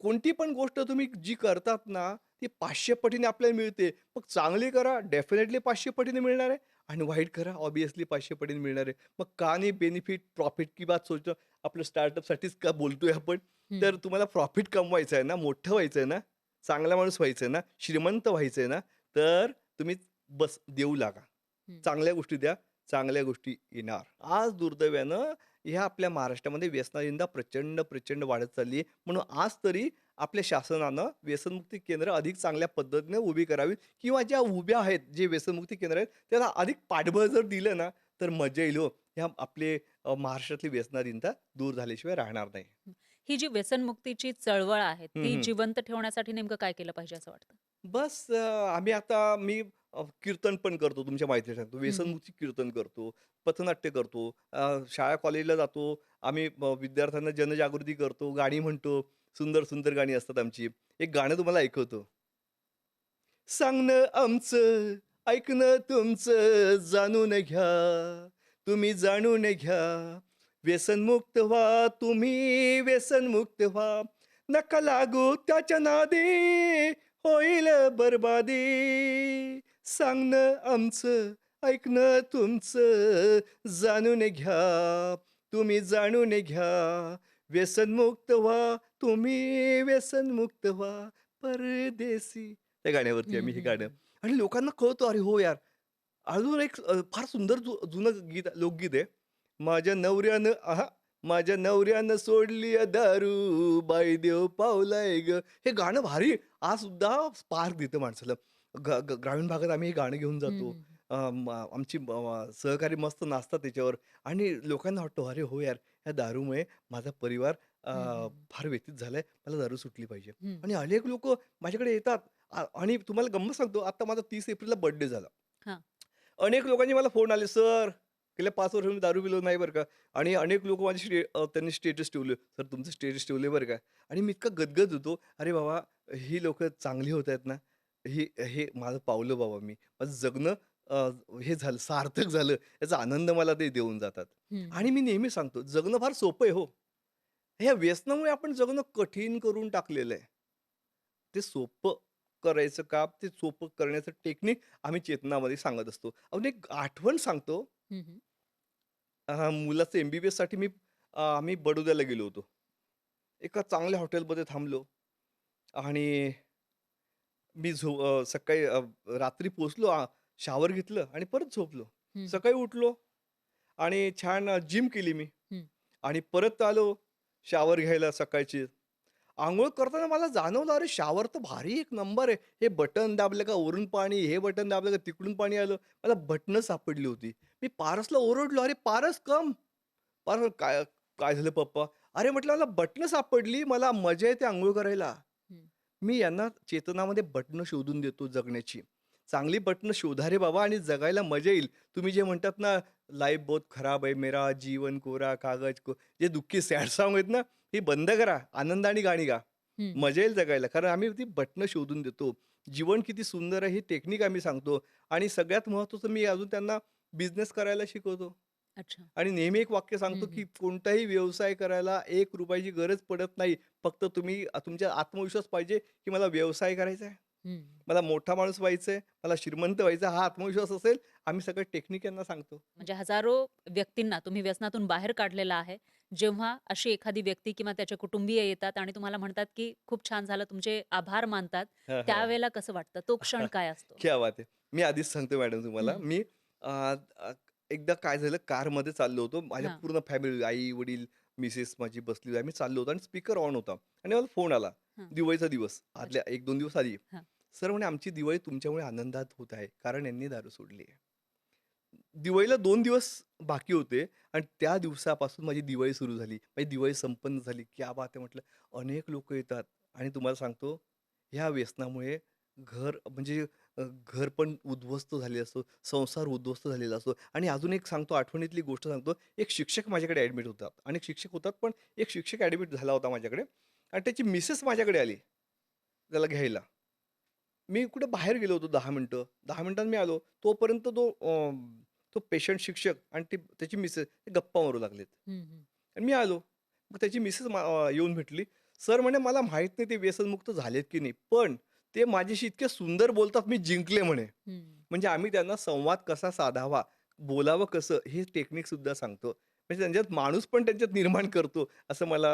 कोणती पण गोष्ट तुम्ही जी करतात ना, ती 500 पटीने आपल्याला मिळते. मग चांगली करा, डेफिनेटली 500 पटीने मिळणार आहे आणि वाईट करा, ऑब्व्हियसली 500 पटीने मिळणार आहे. मग का नाही बेनिफिट, प्रॉफिट की बात सोचतो. आपलं स्टार्टअपसाठीच का बोलतोय आपण? तर हं, तुम्हाला प्रॉफिट कमवायचं आहे ना, मोठं व्हायचं आहे ना, चांगला माणूस व्हायचं आहे ना, श्रीमंत व्हायचं आहे ना, तर तुम्ही बस देऊ लागा. हं. चांगल्या गोष्टी द्या, चांगल्या गोष्टी येणार. आज दुर्दैवानं ह्या आपल्या महाराष्ट्रामध्ये व्यसनाधीनता प्रचंड, प्रचंड वाढत चालली आहे. म्हणून आज तरी आपल्या शासनानं व्यसनमुक्ती केंद्र अधिक चांगल्या पद्धतीने उभी करावीत किंवा ज्या उभ्या आहेत, जे व्यसनमुक्ती केंद्र आहेत, त्याला अधिक पाठबळ जर दिलं ना, तर मजा येईल हो. ह्या आपले महाराष्ट्रातली व्यसनाधीनता दूर झाल्याशिवाय राहणार नाही. हं. ही जी व्यसनमुक्तीची चळवळ आहे, हं, ती हं. जिवंत ठेवण्यासाठी नेमकं काय केलं पाहिजे असं वाटतं? बस मी कीर्तन पण करतो तुमच्या माहिती सांगतो. हं, हं. व्यसनमुक्ती कीर्तन करतो, पथनाट्य करतो. शाळा कॉलेजला जातो. आम्ही विद्यार्थ्यांना जनजागृती करतो, गाणी म्हणतो. सुंदर, सुंदर गाणी असतात आमची. एक गाणं तुम्हाला ऐकवतो. सांगणं आमचं, ऐकणं तुमचं, जाणून घ्या, तुम्ही जाणून घ्या. व्यसनमुक्त व्हा, तुम्ही व्यसनमुक्त व्हा. नका लागू त्याच्या नादी, होईल बरबादी. सांगणं आमचं, ऐकणं तुमचं, जाणून घ्या, तुम्ही जाणून घ्या. व्यसनमुक्त व्हा, तुम्ही व्यसनमुक्त व्हा. परदेसी. त्या गाण्यावरती हं, आम्ही हे हं, गाणं हं. आणि लोकांना कळतं, अरे हो यार. अजून एक फार सुंदर जुनं गीत लोकगीत आहे. माझ्या नवऱ्यानं माझ्या नवऱ्यानं सोडली दारू, बाई देव पावलाय ग. हे गाणं भारी आज सुद्धा स्पार्क देतं माणसाला. ग्रामीण भागात आम्ही हे गाणं घेऊन हं, जातो. हं, हं. आमची सहकारी मस्त नाचतात त्याच्यावर आणि लोकांना वाटतं, अरे हो यार, या दारूमुळे माझा परिवार हं, हं. फार व्यतीत झालाय. मला दारू सुटली पाहिजे. हं. आणि अनेक लोकं माझ्याकडे येतात. आणि तुम्हाला गंमत सांगतो, आता माझा 30 एप्रिलला बर्थडे झाला. हां. अनेक लोकांनी मला फोन आले, "सर, गेल्या 5 वर्ष मी दारू पिलो नाही बरं का." आणि अनेक लोकं माझे त्यांनी स्टेटस ठेवले, "सर, तुमचं स्टेटस ठेवले बरं का." आणि मी इतका गदगद होतो, "अरे बाबा, ही लोकं चांगली होत आहेत ना, हे हे माझं पावलं बाबा मी. माझं जगणं अ, हे झालं, सार्थक झालं." याचा आनंद मला ते देऊन जातात. हं, आणि हं. मी नेहमी सांगतो, जगणं फार सोपं आहे हो. ह्या व्यसनामुळे आपण जगणं कठीण करून टाकलेलं आहे. ते सोपं करायचं काम, ते सोपं करण्याचं टेक्निक आम्ही चेतनामध्ये सांगत असतो. अजून एक आठवण सांगतो. हं, हं. मुलाचं एम-बी-बी-एससाठी आम्ही बडोद्याला गेलो होतो. एका चांगल्या हॉटेलमध्ये थांबलो आणि सकाळी रात्री पोहोचलो, शॉवर घेतलं आणि परत झोपलो. हं, हं. सकाळी उठलो आणि छान जिम केली मी हं. आणि परत आलो शॉवर घ्यायला सकाळची. अंघोळ करताना मला जाणवलं, अरे शॉवर तर भारी एक नंबर आहे. हे बटन दाबलं का वरून पाणी, हे बटन दाबलं का तिकडून पाणी आलं. मला बटणं सापडली होती. मी पारसला ओरडलो, "अरे पारस कम." पारस, "काय काय झालं पप्पा?" अरे म्हटलं, "मला बटणं सापडली. मला मजा येते अंघोळ करायला." हं. मी यांना चेतनामध्ये बटणं शोधून देतो जगण्याची. चांगली बटणं शोधा रे बाबा आणि जगायला मजा येईल. तुम्ही जे म्हणतात ना, लाईफ बहुत खराब है मेरा, जीवन कोरा कागज को, जे दुःखी सॅड सॉन्ग आहेत ना, ही बंद करा. आनंदाने गाणी गा. हं, हं. मजा येईल जगायला. कारण आम्ही ती बटणं शोधून देतो. जीवन किती सुंदर आहे ही टेक्निक आम्ही सांगतो आणि सगळ्यात महत्त्वाचं मी अजून त्यांना बिझनेस करायला शिकवतो. अच्छा. आणि नेहमी एक वाक्य सांगतो, हं, की हं. कोणताही व्यवसाय करायला ₹1 गरज पडत नाही. फक्त तुम्ही तुमचा आत्मविश्वास पाहिजे, की मला व्यवसाय करायचा आहे. हं. मला मोठा माणूस व्हायचंय, मला श्रीमंत व्हायचं हा आत्मविश्वास असेल, आम्ही सगळं टेक्निक यांना सांगतो. म्हणजे हजारो व्यक्तींना तुम्ही व्यसनातून बाहेर काढलेलं आहे. जेव्हा अशी एखादी व्यक्ती किंवा त्याचे कुटुंबीय येतात आणि तुम्हाला म्हणतात, की "खूप छान झालं." तुमचे आभार मानतात. हां, हां. त्यावेळेला कसं वाटतं? तो क्षण काय असतो? क्या बात है! मी आधीच सांगतो मॅडम तुम्हाला. हं. मी अ, अ, एकदा काय झालं, कारमध्ये चाललो होतो. माझ्या हां. पूर्ण फॅमिली, आई-वडील, मिसेस माझी बसलेली. आम्ही चाललो होतो आणि स्पीकर ऑन होता आणि मला फोन आला. हां. दिवाळीचा दिवस, अच्छा. आदल्या 1-2 दिवस आधी. हां. सर म्हणे, "आमची दिवाळी तुमच्यामुळे आनंदात होत आहे, कारण यांनी दारू सोडली आहे." दिवाळीला 2 दिवस बाकी होते आणि त्या दिवसापासून माझी दिवाळी सुरू झाली. माझी दिवाळी संपन्न झाली. क्या बात है! म्हटलं. अनेक लोकं येतात आणि तुम्हाला सांगतो, ह्या व्यसनामुळे म्हणजे घर पण उद्ध्वस्त झालेलं असतो, संसार उद्ध्वस्त झालेला असतो आणि अजून एक सांगतो, आठवणीतली गोष्ट सांगतो. एक शिक्षक माझ्याकडे ॲडमिट होतात. अनेक शिक्षक होतात, पण एक शिक्षक ॲडमिट झाला होता माझ्याकडे आणि त्याची मिसेस माझ्याकडे आली, त्याला घ्यायला. मी कुठे बाहेर गेलो होतो 10 मिनिटं. 10 मिनिटांनी मी आलो. तोपर्यंत तो पेशंट शिक्षक आणि त्याची मिसेस ते गप्पा मारू लागलेत. हं, हं. आणि मी आलो. मग त्याची मिसेस येऊन भेटली. "सर," म्हणे, "मला माहीत नाही ते व्यसनमुक्त झालेत की नाही. पण ते माझ्याशी इतके सुंदर बोलतात, मी जिंकले," म्हणे. हं. म्हणजे आम्ही त्यांना संवाद कसा साधावा, बोलावं कसं, हे टेक्निकसुद्धा सांगतो. म्हणजे त्यांच्यात माणूस पण त्यांच्यात निर्माण करतो, असं मला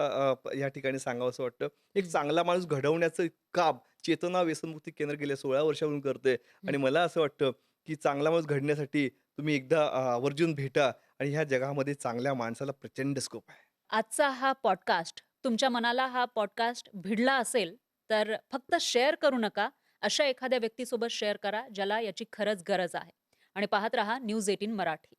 या ठिकाणी सांगावसं वाटतं. एक हं. चांगला माणूस घडवण्याचं काम चेतना व्यसनमुक्ती केंद्र गेल्या 16 वर्षांपासून करतंय आणि हं. मला असं वाटतं, की चांगला माणूस घडण्यासाठी तुम्ही एकदा आवर्जून भेटा आणि ह्या जगामध्ये चांगल्या माणसाला प्रचंड स्कोप आहे. आजचा हा पॉडकास्ट तुमच्या मनाला हा पॉडकास्ट भिडला असेल, तर फक्त शेअर करू नका. अशा एखाद्या व्यक्तीसोबत शेअर करा, ज्याला याची खरंच गरज आहे. आणि पाहत रहा न्यूज 18 मराठी.